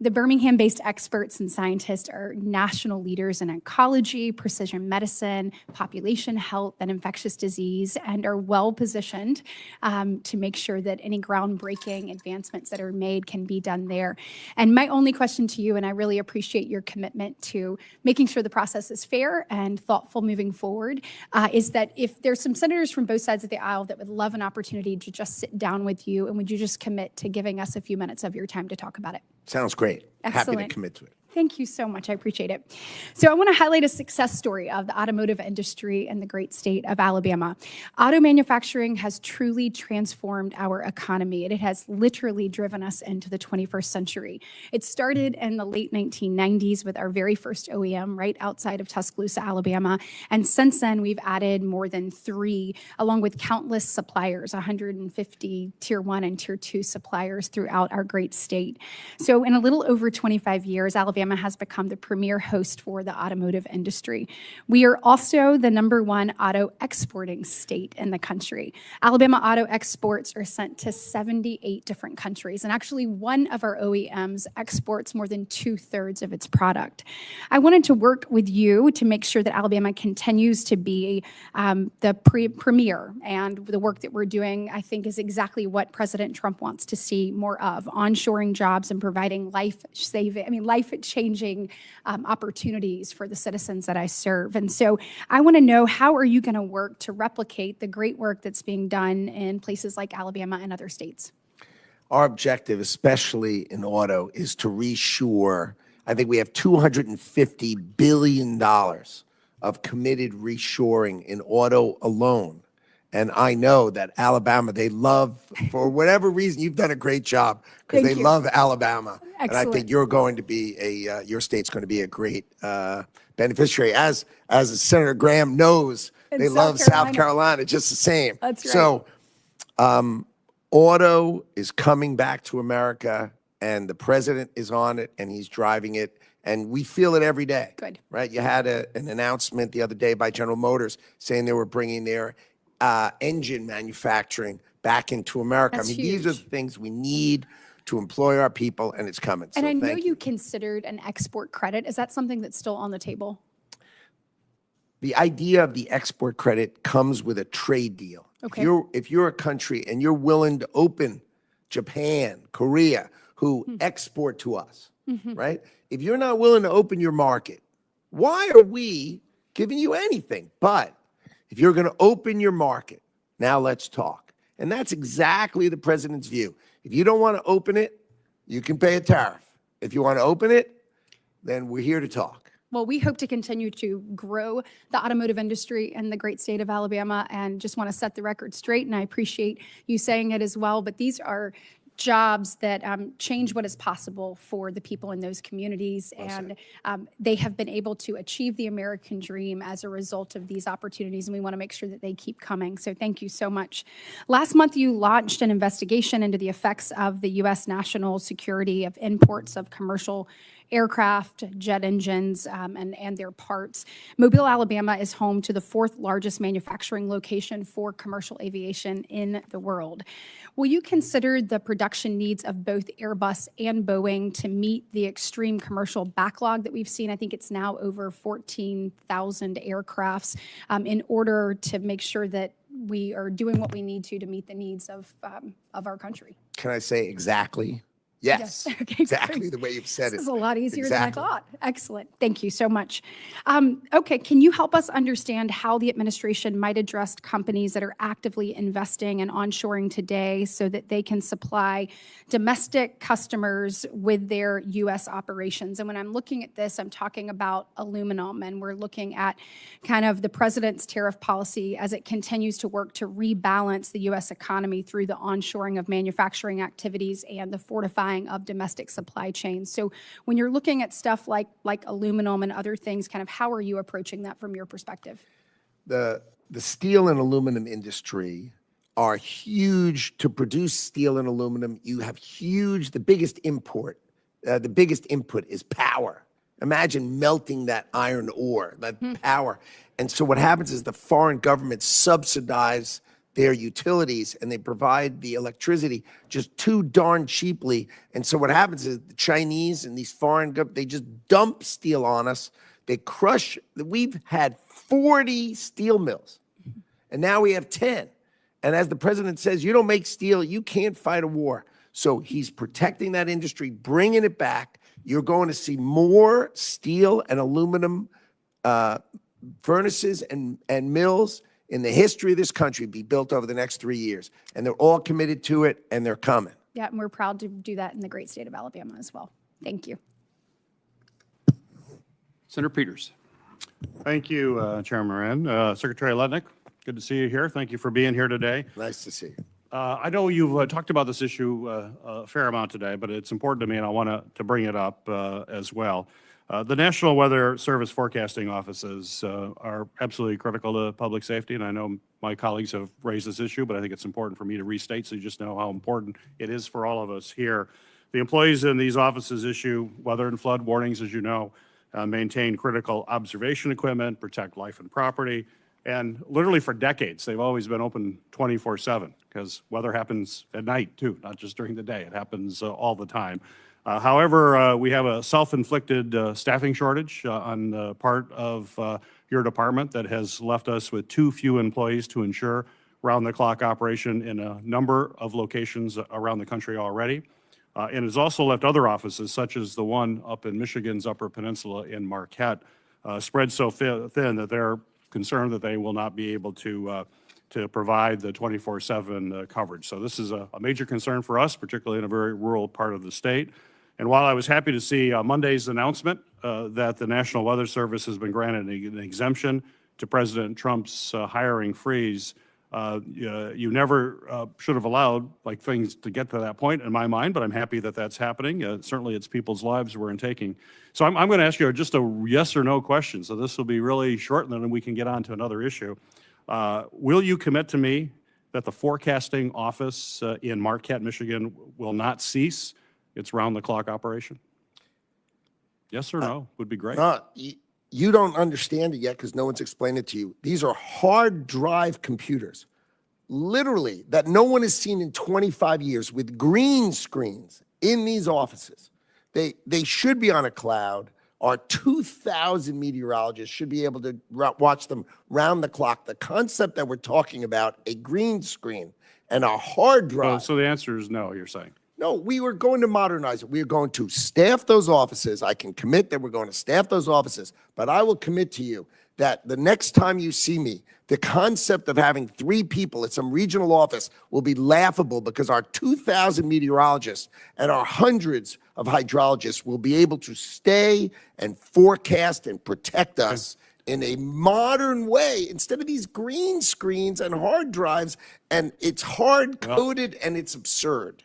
The Birmingham-based experts and scientists are national leaders in oncology, precision medicine, population health, and infectious disease, and are well-positioned to make sure that any groundbreaking advancements that are made can be done there. And my only question to you, and I really appreciate your commitment to making sure the process is fair and thoughtful moving forward, is that if there's some senators from both sides of the aisle that would love an opportunity to just sit down with you, and would you just commit to giving us a few minutes of your time to talk about it? Sounds great. Happy to Excellent. commit to it. Thank you so much. I appreciate it. So I want to highlight a success story of the automotive industry in the great state of Alabama. Auto manufacturing has truly transformed our economy. It has literally driven us into the 21st century. It started in the late 1990s with our very first OEM right outside of Tuscaloosa, Alabama. And since then, we've added more than 3, along with countless suppliers, 150 Tier 1 and Tier 2 suppliers throughout our great state. So in a little over 25 years, Alabama has become the premier host for the automotive industry. We are also the #1 auto exporting state in the country. Alabama auto exports are sent to 78 different countries, and actually one of our OEMs exports more than 2/3 of its product. I wanted to work with you to make sure that Alabama continues to be the premier, and the work that we're doing, I think, is exactly what President Trump wants to see more of: onshoring jobs and providing life-changing changing opportunities for the citizens that I serve. And so I want to know, how are you going to work to replicate the great work that's being done in places like Alabama and other states? Our objective, especially in auto, is to reshore. I think we have $250 billion of committed reshoring in auto alone. And I know that Alabama, they love, for whatever reason, you've done a great job because they love Alabama. And I think you're going to be your state's going to be a great beneficiary. As Senator Graham knows, they love South Carolina just the same. That's right. So auto is coming back to America, and the president is on it, and he's driving it, and we feel it every day. Good. Right? You had an announcement the other day by General Motors saying they were bringing their engine manufacturing back into America. That's I mean, these are the things we need to employ our people, and it's coming. So And I know thank you considered an export credit. Is that something that's still on the table? The idea of the export credit comes with a trade deal. Okay. If you're a country and you're willing to open Japan, Korea, who export to us, right? If you're not willing to open your market, why are we giving you anything? But if you're going to open your market, now let's talk. And that's exactly the president's view. If you don't want to open it, you can pay a tariff. If you want to open it, then we're here to talk. Well, we hope to continue to grow the automotive industry in the great state of Alabama, and just want to set the record straight, and I appreciate you saying it as well, but these are jobs that change what is possible for the people in those communities, and they have been able to achieve the American dream as a result of these opportunities, and we want to make sure that they keep coming. So thank you so much. Last month, you launched an investigation into the effects of the U.S. national security of imports of commercial aircraft, jet engines, and their parts. Mobile, Alabama is home to the 4th largest manufacturing location for commercial aviation in the world. Will you consider the production needs of both Airbus and Boeing to meet the extreme commercial backlog that we've seen? I think it's now over 14,000 aircrafts, in order to make sure that we are doing what we need to meet the needs of our country. Can I say exactly? Yes, Okay, exactly great. the way you've said it. This is a lot easier Exactly. than I thought. Excellent. Thank you so much. Okay, can you help us understand how the administration might address companies that are actively investing and onshoring today so that they can supply domestic customers with their U.S. operations? And when I'm looking at this, I'm talking about aluminum, and we're looking at kind of the president's tariff policy as it continues to work to rebalance the U.S. economy through the onshoring of manufacturing activities and the fortifying of domestic supply chains. So when you're looking at stuff like aluminum and other things, kind of how are you approaching that from your perspective? The steel and aluminum industry are huge. To produce steel and aluminum, you have the biggest input is power. Imagine melting that iron ore, that power. And so what happens is the foreign governments subsidize their utilities, and they provide the electricity just too darn cheaply. And so what happens is the Chinese and these foreign governments, they just dump steel on us. They crush. We've had 40 steel mills, and now we have 10. And as the president says, you don't make steel, you can't fight a war. So he's protecting that industry, bringing it back. You're going to see more steel and aluminum furnaces and mills in the history of this country be built over the next 3 years. And they're all committed to it, and they're coming. Yeah, and we're proud to do that in the great state of Alabama as well. Thank you. Senator Peters. Thank you, Chairman Moran. Secretary Lutnick, good to see you here. Thank you for being here today. Nice to see you. I know you've talked about this issue a fair amount today, but it's important to me, and I want to bring it up as well. The National Weather Service forecasting offices are absolutely critical to public safety, and I know my colleagues have raised this issue, but I think it's important for me to restate so you just know how important it is for all of us here. The employees in these offices issue weather and flood warnings, as you know, maintain critical observation equipment, protect life and property, and literally for decades, they've always been open 24/7 because weather happens at night too, not just during the day. It happens all the time. However, we have a self-inflicted staffing shortage on the part of your department that has left us with too few employees to ensure round-the-clock operation in a number of locations around the country already. And has also left other offices, such as the one up in Michigan's Upper Peninsula in Marquette, spread so thin that they're concerned that they will not be able to provide the 24/7 coverage. So this is a major concern for us, particularly in a very rural part of the state. And while I was happy to see Monday's announcement that the National Weather Service has been granted an exemption to President Trump's hiring freeze, you never should have allowed like things to get to that point in my mind, but I'm happy that that's happening. Certainly it's people's lives we're in taking. So I'm going to ask you just a yes or no question. So this will be really short, and then we can get on to another issue. Will you commit to me that the forecasting office in Marquette, Michigan will not cease its round-the-clock operation? Yes or no would be great. You don't understand it yet because no one's explained it to you. These are hard drive computers, literally, that no one has seen in 25 years with green screens in these offices. They should be on a cloud. Our 2,000 meteorologists should be able to watch them round the clock. The concept that we're talking about, a green screen and a hard drive. So the answer is no, you're saying? No, we were going to modernize it. We are going to staff those offices. I can commit that we're going to staff those offices, but I will commit to you that the next time you see me, the concept of having 3 people at some regional office will be laughable because our 2,000 meteorologists and our hundreds of hydrologists will be able to stay and forecast and protect us in a modern way instead of these green screens and hard drives, and it's hard-coded and it's absurd.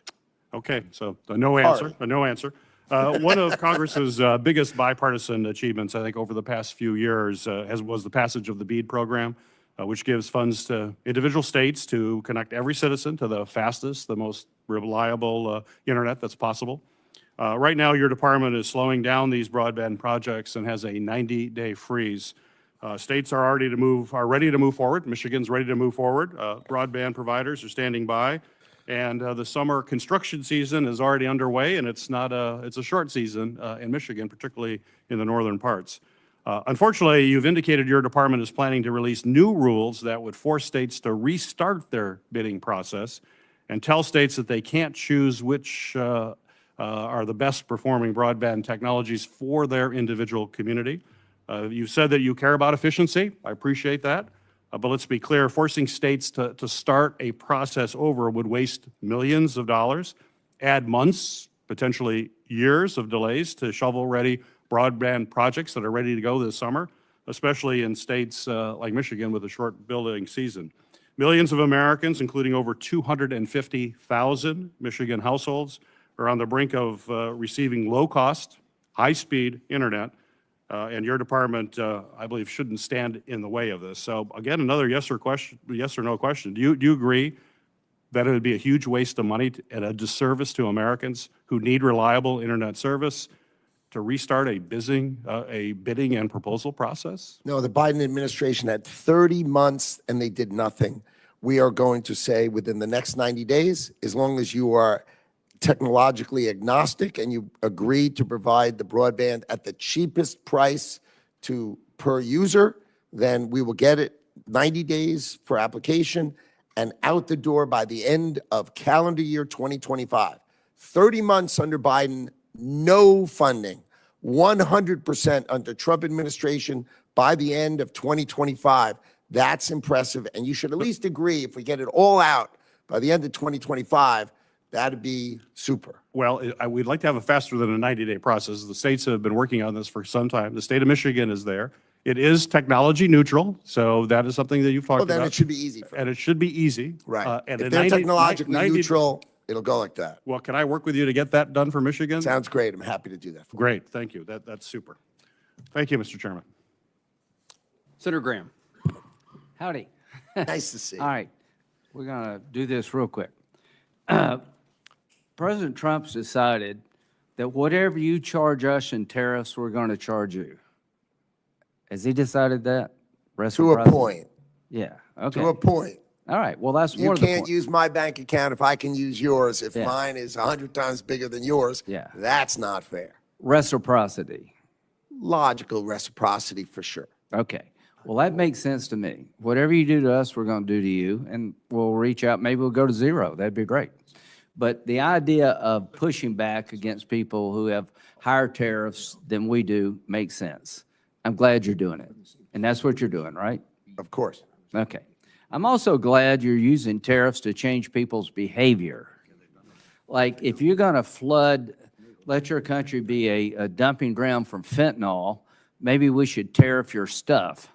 Okay, so a no answer, a no answer. One of Congress's biggest bipartisan achievements, I think, over the past few years was the passage of the BEAD program, which gives funds to individual states to connect every citizen to the fastest, the most reliable internet that's possible. Right now, your department is slowing down these broadband projects and has a 90-day freeze. States are ready to move forward. Michigan's ready to move forward. Broadband providers are standing by. And the summer construction season is already underway, and it's a short season in Michigan, particularly in the northern parts. Unfortunately, you've indicated your department is planning to release new rules that would force states to restart their bidding process and tell states that they can't choose which are the best performing broadband technologies for their individual community. You've said that you care about efficiency. I appreciate that. But let's be clear, forcing states to start a process over would waste millions of dollars, add months, potentially years of delays to shovel-ready broadband projects that are ready to go this summer, especially in states like Michigan with a short building season. Millions of Americans, including over 250,000 Michigan households, are on the brink of receiving low-cost, high-speed internet. And your department, I believe, shouldn't stand in the way of this. So again, another yes or no question. Do you agree that it would be a huge waste of money and a disservice to Americans who need reliable internet service to restart a bidding and proposal process? No, the Biden administration had 30 months and they did nothing. We are going to say within the next 90 days, as long as you are technologically agnostic and you agree to provide the broadband at the cheapest price per user, then we will get it 90 days for application and out the door by the end of calendar year 2025. 30 months under Biden, no funding, 100% under Trump administration by the end of 2025. That's impressive. And you should at least agree if we get it all out by the end of 2025, that'd be super. Well, we'd like to have a faster than a 90-day process. The states have been working on this for some time. The state of Michigan is there. It is technology neutral, so that is something that you've talked about. Well, then it should be easy. And it should be easy. Right. And if they're technologically neutral, it'll go like that. Well, can I work with you to get that done for Michigan? Sounds great. I'm happy to do that. Great. Thank you. That's super. Thank you, Mr. Chairman. Senator Graham. Howdy. Nice to see you. All right. We're going to do this real quick. President Trump's decided that whatever you charge us in tariffs, we're going to charge you. Has he decided that? To a point. Yeah, okay. To a point. All right, well, that's You one of the can't points. use my bank account if I can use yours. If Yeah. mine is 100 times bigger than yours, Yeah. that's not fair. Reciprocity. Logical reciprocity for sure. Okay. Well, that makes sense to me. Whatever you do to us, we're going to do to you, and we'll reach out. Maybe we'll go to zero. That'd be great. But the idea of pushing back against people who have higher tariffs than we do makes sense. I'm glad you're doing it. And that's what you're doing, right? Of course. Okay. I'm also glad you're using tariffs to change people's behavior. Like, if you're going to let your country be a dumping ground from fentanyl, maybe we should tariff your stuff.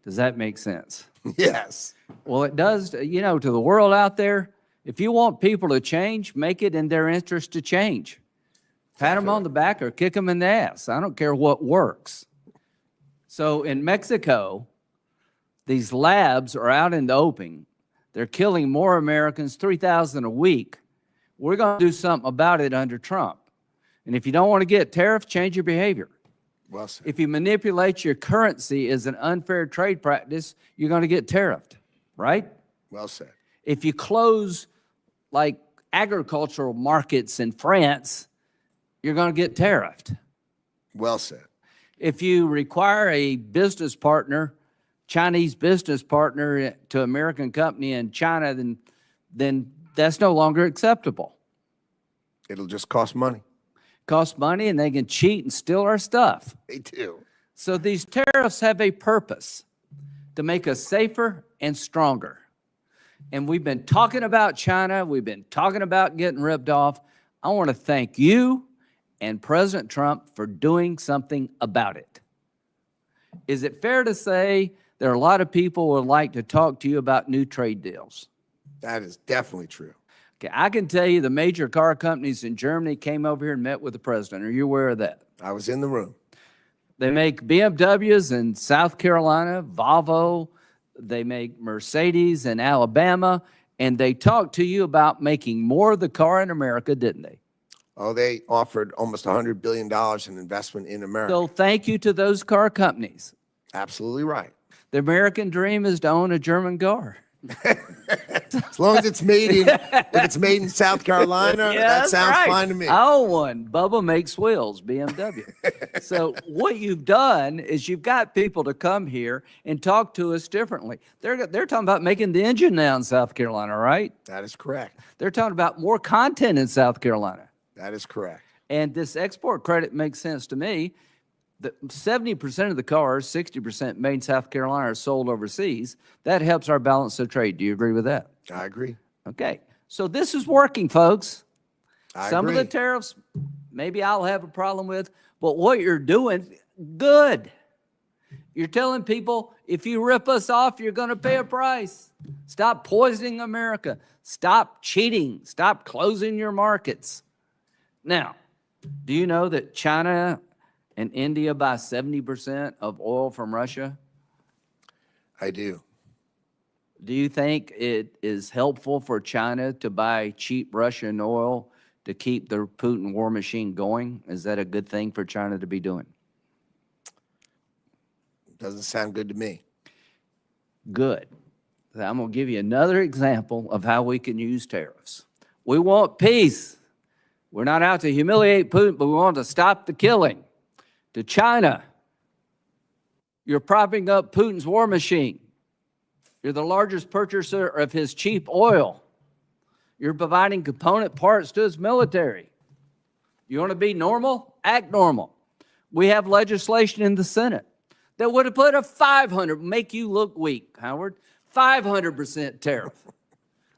Does that make sense? Yes. Well, it does, to the world out there. If you want people to change, make it in their interest to change. Pat them on the back or kick them in the ass. I don't care what works. So in Mexico, these labs are out in the open. They're killing more Americans, 3,000 a week. We're going to do something about it under Trump. And if you don't want to get tariffs, change your behavior. Well said. If you manipulate your currency as an unfair trade practice, you're going to get tariffed, right? Well said. If you close like agricultural markets in France, you're going to get tariffed. Well said. If you require a business partner, Chinese business partner to American company in China, then that's no longer acceptable. It'll just cost money. Cost money, and they can cheat and steal our stuff. They do. So these tariffs have a purpose, to make us safer and stronger. And we've been talking about China. We've been talking about getting ripped off. I want to thank you and President Trump for doing something about it. Is it fair to say there are a lot of people who would like to talk to you about new trade deals? That is definitely true. Okay, I can tell you the major car companies in Germany came over here and met with the president. Are you aware of that? I was in the room. They make BMWs in South Carolina, Volvo. They make Mercedes in Alabama. And they talked to you about making more of the car in America, didn't they? Oh, they offered almost $100 billion in investment in America. So thank you to those car companies. Absolutely right. The American dream is to own a German car. As long as it's made in, if it's made in South Carolina, that sounds fine to me. I own one. Bubba makes wheels, BMW. So what you've done is you've got people to come here and talk to us differently. They're talking about making the engine now in South Carolina, right? That is correct. They're talking about more content in South Carolina. That is correct. And this export credit makes sense to me. The 70% of the cars, 60% made in South Carolina, are sold overseas. That helps our balance of trade. Do you agree with that? I agree. Okay. So this is working, folks. Some of the agree. tariffs, maybe I'll have a problem with, but what you're doing, good. You're telling people, if you rip us off, you're going to pay a price. Stop poisoning America. Stop cheating. Stop closing your markets. Now, do you know that China and India buy 70% of oil from Russia? I do. Do you think it is helpful for China to buy cheap Russian oil to keep the Putin war machine going? Is that a good thing for China to be doing? Doesn't sound good to me. Good. I'm going to give you another example of how we can use tariffs. We want peace. We're not out to humiliate Putin, but we want to stop the killing. To China, you're propping up Putin's war machine. You're the largest purchaser of his cheap oil. You're providing component parts to his military. You want to be normal? Act normal. We have legislation in the Senate that would have put a 500, make you look weak, Howard, 500% tariff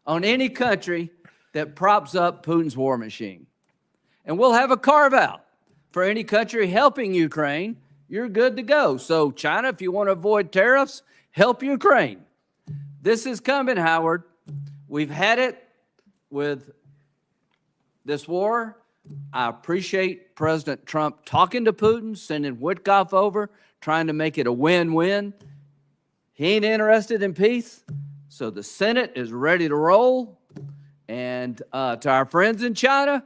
on any country that props up Putin's war machine. And we'll have a carve-out for any country helping Ukraine. You're good to go. So China, if you want to avoid tariffs, help Ukraine. This is coming, Howard. We've had it with this war. I appreciate President Trump talking to Putin, sending Witkoff over, trying to make it a win-win. He ain't interested in peace, so the Senate is ready to roll. And to our friends in China,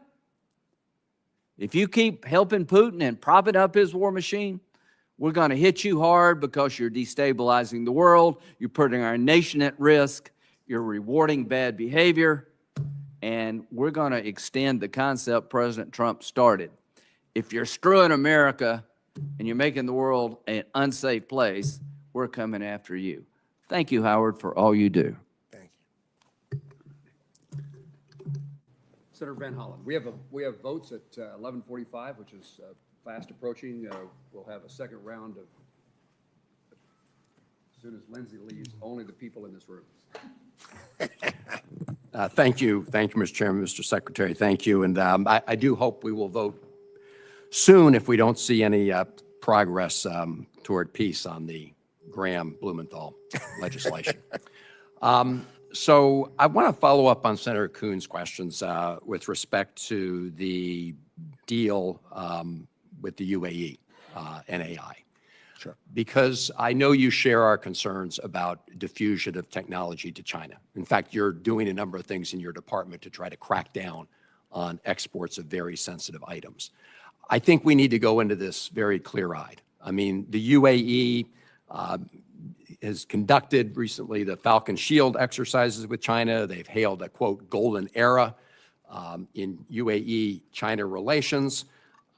if you keep helping Putin and propping up his war machine, we're going to hit you hard because you're destabilizing the world, you're putting our nation at risk, you're rewarding bad behavior, and we're going to extend the concept President Trump started. If you're screwing America and you're making the world an unsafe place, we're coming after you. Thank you, Howard, for all you do. Thank Senator Van Hollen, we have votes at 11:45, which is fast approaching. We'll have a second round of, as soon as Lindsay leaves, only the people in this room. Thank you, Mr. Chairman, Mr. Secretary, thank you. And I do hope we will vote soon if we don't see any progress toward peace on the Graham-Blumenthal legislation. So I want to follow up on Senator Kuhn's questions with respect to the deal with the UAE and AI. Sure. Because I know you share our concerns about diffusion of technology to China. In fact, you're doing a number of things in your department to try to crack down on exports of very sensitive items. I think we need to go into this very clear-eyed. I mean, the UAE has conducted recently the Falcon Shield exercises with China. They've hailed a, quote, golden era in UAE-China relations.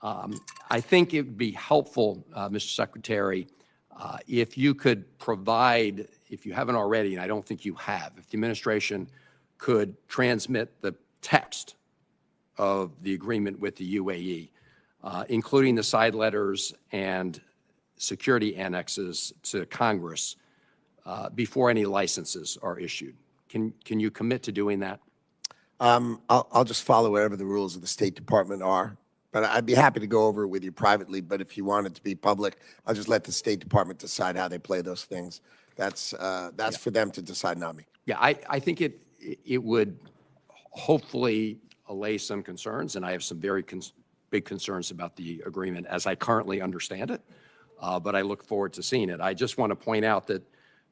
I think it would be helpful, Mr. Secretary, if you could provide, if you haven't already, and I don't think you have, if the administration could transmit the text of the agreement with the UAE, including the side letters and security annexes to Congress before any licenses are issued. Can you commit to doing that? I'll just follow whatever the rules of the State Department are. But I'd be happy to go over it with you privately. But if you want it to be public, I'll just let the State Department decide how they play those things. That's for them to decide, not me. Yeah, I think it would hopefully allay some concerns, and I have some very big concerns about the agreement as I currently understand it. But I look forward to seeing it. I just want to point out that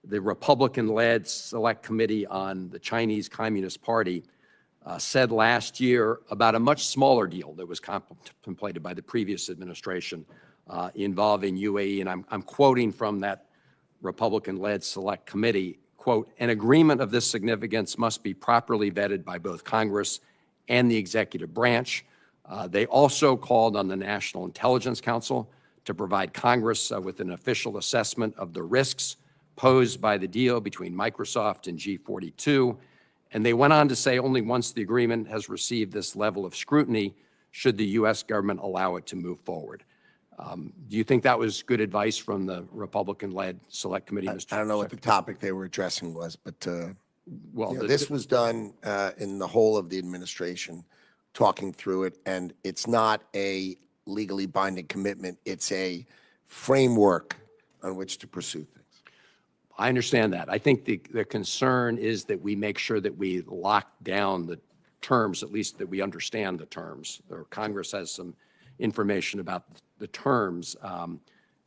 the Republican-led Select Committee on the Chinese Communist Party said last year about a much smaller deal that was contemplated by the previous administration involving UAE, and I'm quoting from that Republican-led Select Committee, quote, an agreement of this significance must be properly vetted by both Congress and the executive branch. They also called on the National Intelligence Council to provide Congress with an official assessment of the risks posed by the deal between Microsoft and G42. And they went on to say only once the agreement has received this level of scrutiny should the U.S. government allow it to move forward. Do you think that was good advice from the Republican-led Select Committee, Mr. I don't know what the topic they were addressing was, but Well, this was done in the whole of the administration, talking through it, and it's not a legally binding commitment. It's a framework on which to pursue things. I understand that. I think the concern is that we make sure that we lock down the terms, at least that we understand the terms, or Congress has some information about the terms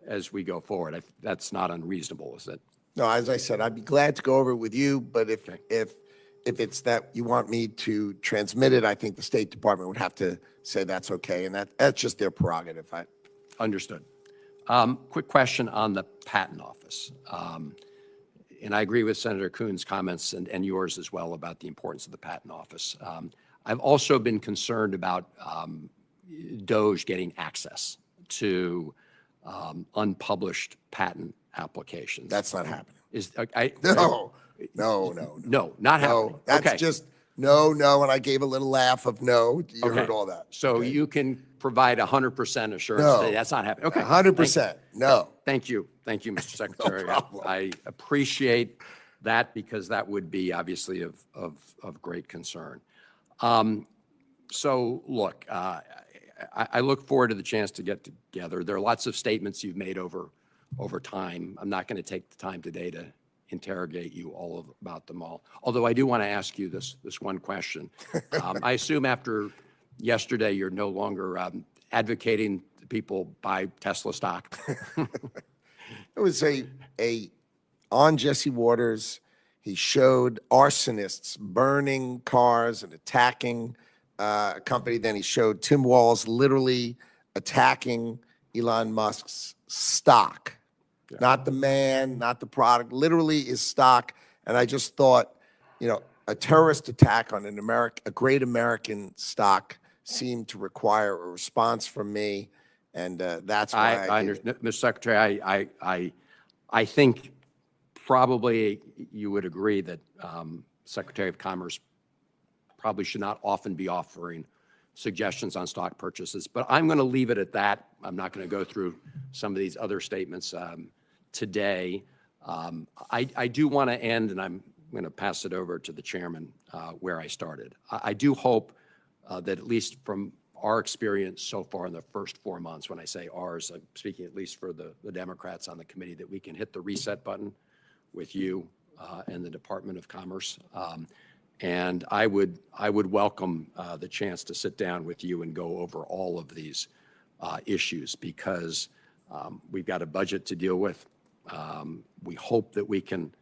as we go forward. That's not unreasonable, is it? No, as I said, I'd be glad to go over it with you, but if it's that you want me to transmit it, I think the State Department would have to say that's okay, and that's just their prerogative. Understood. Quick question on the Patent Office. And I agree with Senator Kuhn's comments and yours as well about the importance of the Patent Office. I've also been concerned about DOJ getting access to unpublished patent applications. That's not happening. No, not happening. No, that's just no, and I gave a little laugh of no. You heard all that. So you can provide 100% assurance that that's not happening. Okay. 100%. No. Thank you, Mr. Secretary. problem. I appreciate that because that would be obviously of great concern. So look, I look forward to the chance to get together. There are lots of statements you've made over time. I'm not going to take the time today to interrogate you about them all. Although I do want to ask you this one question. I assume after yesterday you're no longer advocating people buy Tesla stock. It was on Jesse Waters. He showed arsonists burning cars and attacking a company. Then he showed Tim Walz literally attacking Elon Musk's stock. Yeah. Not the man, not the product, literally his stock. And I just thought, a terrorist attack on a great American stock seemed to require a response from me. And that's why I understand, Mr. Secretary. I think probably you would agree that Secretary of Commerce probably should not often be offering suggestions on stock purchases, but I'm going to leave it at that. I'm not going to go through some of these other statements today. I do want to end, and I'm going to pass it over to the chairman where I started. I do hope that at least from our experience so far in the first 4 months, when I say ours, I'm speaking at least for the Democrats on the committee, that we can hit the reset button with you and the Department of Commerce. And I would welcome the chance to sit down with you and go over all of these issues, because we've got a budget to deal with. We hope that we can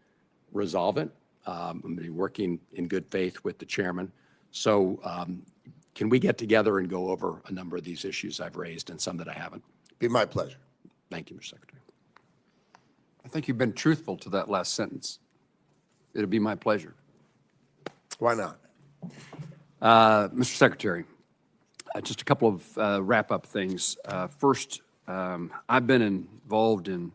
resolve it. I'm going to be working in good faith with the chairman. So can we get together and go over a number of these issues I've raised and some that I haven't? Be my pleasure. Thank you, Mr. Secretary. I think you've been truthful to that last sentence. It'll be my pleasure. Why not? Mr. Secretary, just a couple of wrap-up things. First, I've been involved in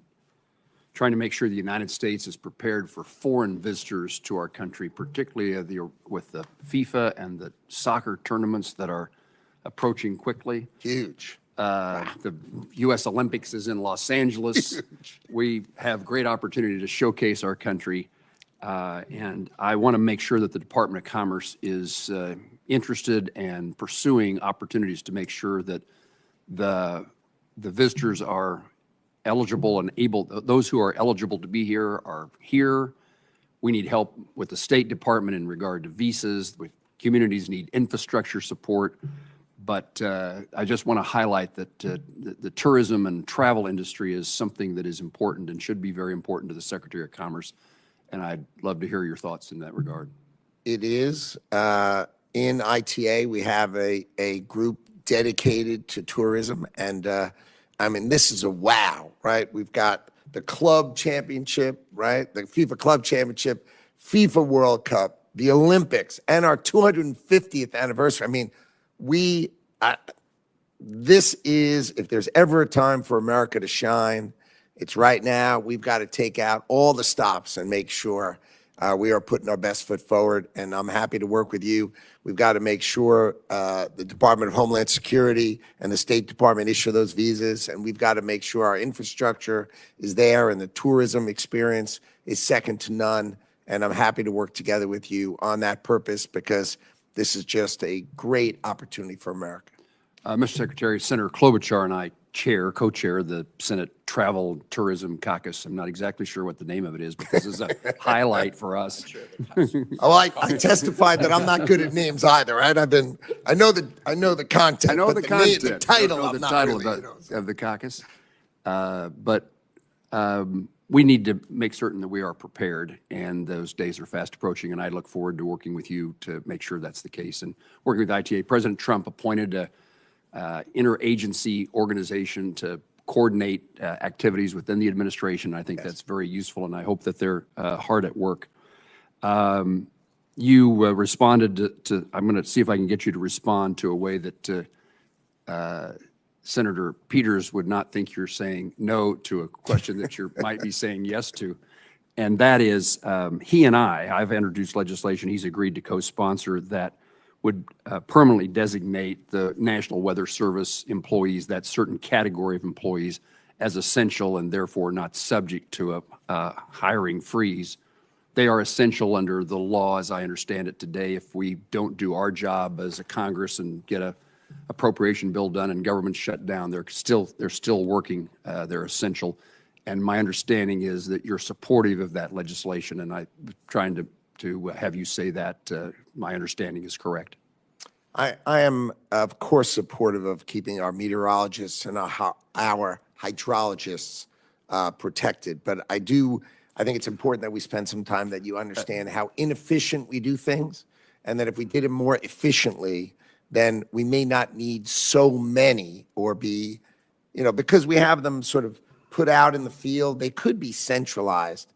trying to make sure the United States is prepared for foreign visitors to our country, particularly with the FIFA and the soccer tournaments that are approaching quickly. Huge. The U.S. Olympics is in Los Angeles. We have great opportunity to showcase our country, and I want to make sure that the Department of Commerce is interested and pursuing opportunities to make sure that the visitors are eligible and able, those who are eligible to be here are here. We need help with the State Department in regard to visas. Communities need infrastructure support. But I just want to highlight that the tourism and travel industry is something that is important and should be very important to the Secretary of Commerce. And I'd love to hear your thoughts in that regard. It is. In ITA, we have a group dedicated to tourism. And I mean, this is a wow, right? We've got the club championship, right? The FIFA Club Championship, FIFA World Cup, the Olympics, and our 250th anniversary. I mean, this is, if there's ever a time for America to shine, it's right now. We've got to take out all the stops and make sure we are putting our best foot forward, and I'm happy to work with you. We've got to make sure the Department of Homeland Security and the State Department issue those visas, and we've got to make sure our infrastructure is there and the tourism experience is second to none, and I'm happy to work together with you on that purpose, because this is just a great opportunity for America. Mr. Secretary, Senator Klobuchar and I co-chair the Senate Travel and Tourism Caucus. I'm not exactly sure what the name of it is, but this is a highlight for us. Oh, I testified that I'm not good at names either, right? I know the content. I know but the content. The title, I know I'm the not title really, of the caucus. But we need to make certain that we are prepared, and those days are fast approaching, and I look forward to working with you to make sure that's the case. And working with ITA, President Trump appointed a interagency organization to coordinate activities within the administration. I think that's very useful, and I hope that they're hard at work. You responded to, I'm going to see if I can get you to respond to a way that Senator Peters would not think you're saying no to a question that you might be saying yes to. And that is, he and I've introduced legislation, he's agreed to co-sponsor, that would permanently designate the National Weather Service employees, that certain category of employees, as essential and therefore not subject to a hiring freeze. They are essential under the law, as I understand it today. If we don't do our job as a Congress and get a appropriation bill done and government shut down, they're still working. They're essential. And my understanding is that you're supportive of that legislation, and I'm trying to have you say that my understanding is correct. I am, of course, supportive of keeping our meteorologists and our hydrologists protected. But I think it's important that we spend some time that you understand how inefficient we do things, and that if we did it more efficiently, then we may not need so many, or be, because we have them sort of put out in the field, they could be centralized.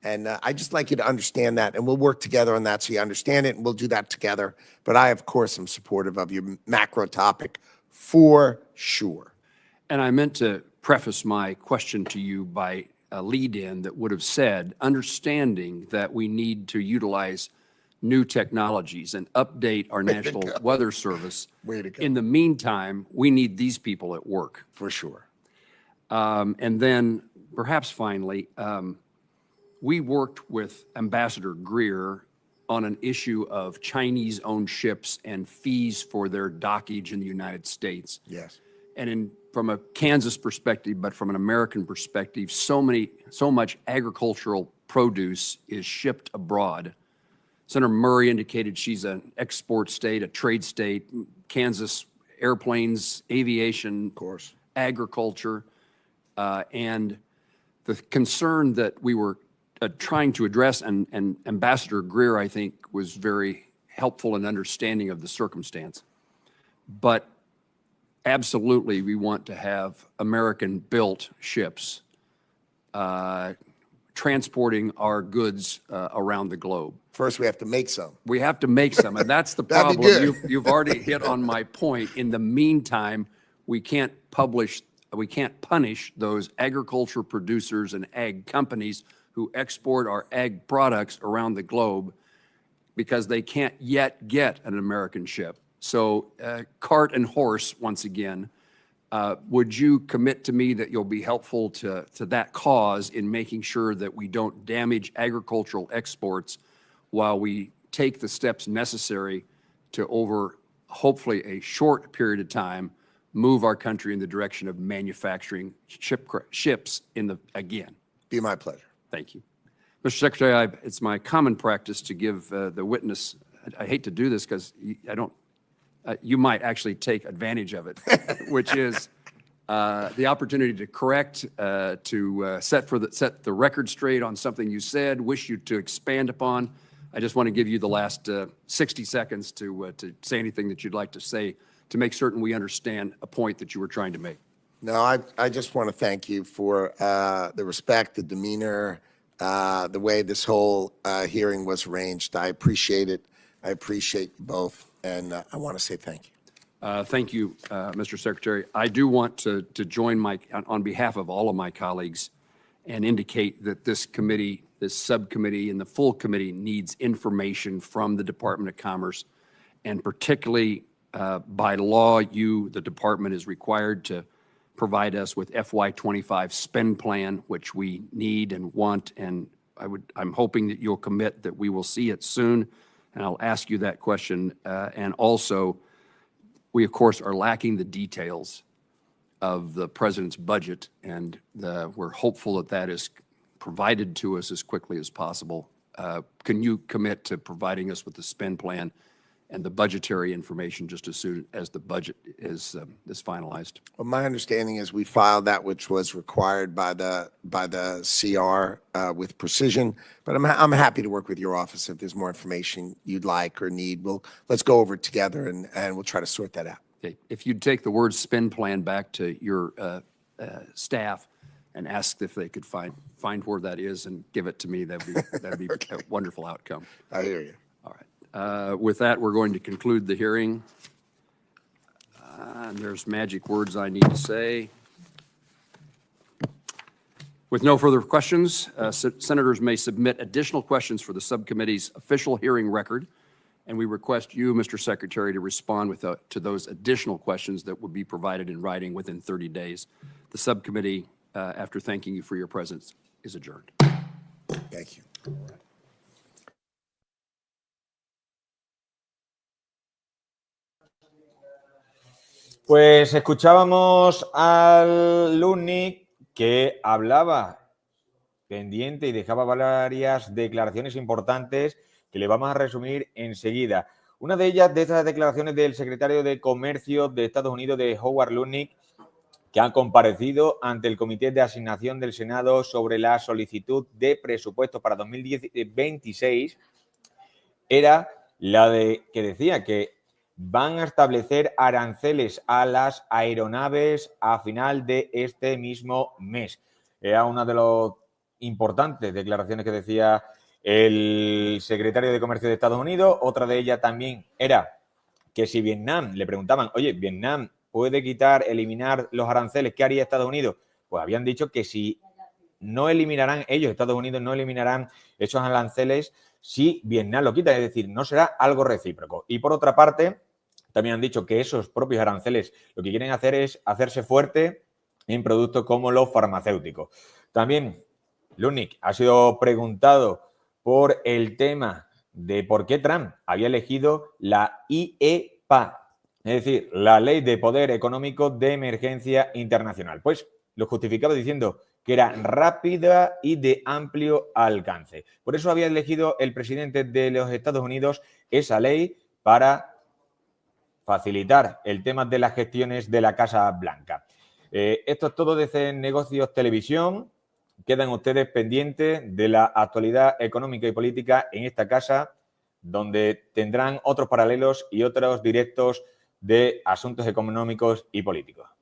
And I just like you to understand that, and we'll work together on that so you understand it, and we'll do that together. But I, of course, am supportive of your macro topic for sure. And I meant to preface my question to you by a lead-in that would have said, understanding that we need to utilize new technologies and update our National Weather Service. Way to go. In the meantime, we need these people at work. For sure. And then perhaps finally, we worked with Ambassador Greer on an issue of Chinese-owned ships and fees for their dockage in the United States. Yes. And from a Kansas perspective, but from an American perspective, so much agricultural produce is shipped abroad. Senator Murray indicated she's an export state, a trade state. Kansas airplanes, aviation, Of course. agriculture, and the concern that we were trying to address, and Ambassador Greer, I think, was very helpful in understanding of the circumstance. But absolutely, we want to have American-built ships transporting our goods around the globe. First, we have to make some. We have to make some, and that's the That'd be problem. good. You've already hit on my point. In the meantime, we can't punish those agriculture producers and ag companies who export our ag products around the globe because they can't yet get an American ship. So cart and horse, once again, would you commit to me that you'll be helpful to that cause in making sure that we don't damage agricultural exports while we take the steps necessary to, over hopefully a short period of time, move our country in the direction of manufacturing ships again? Be my pleasure. Thank you. Mr. Secretary, it's my common practice to give the witness, I hate to do this because you might actually take advantage of it, which is the opportunity to correct, to set the record straight on something you said, wish you to expand upon. I just want to give you the last 60 seconds to say anything that you'd like to say to make certain we understand a point that you were trying to make. No, I just want to thank you for the respect, the demeanor, the way this whole hearing was arranged. I appreciate it. I appreciate you both, and I want to say thank you. Thank you, Mr. Secretary. I do want to join on behalf of all of my colleagues and indicate that this committee, this subcommittee, and the full committee needs information from the Department of Commerce, and particularly by law, the department is required to provide us with FY25 spend plan, which we need and want, and I'm hoping that you'll commit that we will see it soon, and I'll ask you that question. And also, we of course are lacking the details of the president's budget, and we're hopeful that is provided to us as quickly as possible. Can you commit to providing us with the spend plan and the budgetary information just as soon as the budget is finalized? Well, my understanding is we filed that which was required by the CR with precision, but I'm happy to work with your office if there's more information you'd like or need. Let's go over it together and we'll try to sort that out. Okay. If you'd take the word spend plan back to your staff and ask if they could find where that is and give it to me, that'd be Okay. a wonderful outcome. I hear you. All right. With that, we're going to conclude the hearing. And there's magic words I need to say. With no further questions, senators may submit additional questions for the subcommittee's official hearing record, and we request you, Mr. Secretary, to respond to those additional questions that will be provided in writing within 30 days. The subcommittee, after thanking you for your presence, is adjourned. Thank you. Pues escuchábamos al Lutnick que hablaba pendiente y dejaba varias declaraciones importantes que le vamos a resumir enseguida. Una de ellas, de estas declaraciones del secretario de Comercio de Estados Unidos, de Howard Lutnick, que ha comparecido ante el Comité de Asignación del Senado sobre la solicitud de presupuesto para 2026, era la que decía que van a establecer aranceles a las aeronaves a final de este mismo mes. Era una de las importantes declaraciones que decía el secretario de Comercio de Estados Unidos. Otra de ellas también era que si Vietnam, le preguntaban, oye, ¿Vietnam puede eliminar los aranceles? ¿Qué haría Estados Unidos? Pues habían dicho que si no eliminarán, Estados Unidos no eliminarán esos aranceles, si Vietnam lo quita, es decir, no será algo recíproco. Y por otra parte, también han dicho que esos propios aranceles lo que quieren hacer es hacerse fuerte en productos como los farmacéuticos. También Lutnick ha sido preguntado por el tema de por qué Trump había elegido la IEPA, es decir, la Ley de Poder Económico de Emergencia Internacional. Pues lo justificaba diciendo que era rápida y de amplio alcance. Por eso había elegido el presidente de los Estados Unidos esa ley para facilitar el tema de las gestiones de la Casa Blanca. Esto es todo desde Negocios Televisión. Quedan ustedes pendientes de la actualidad económica y política en esta casa, donde tendrán otros paralelos y otros directos de asuntos económicos y políticos.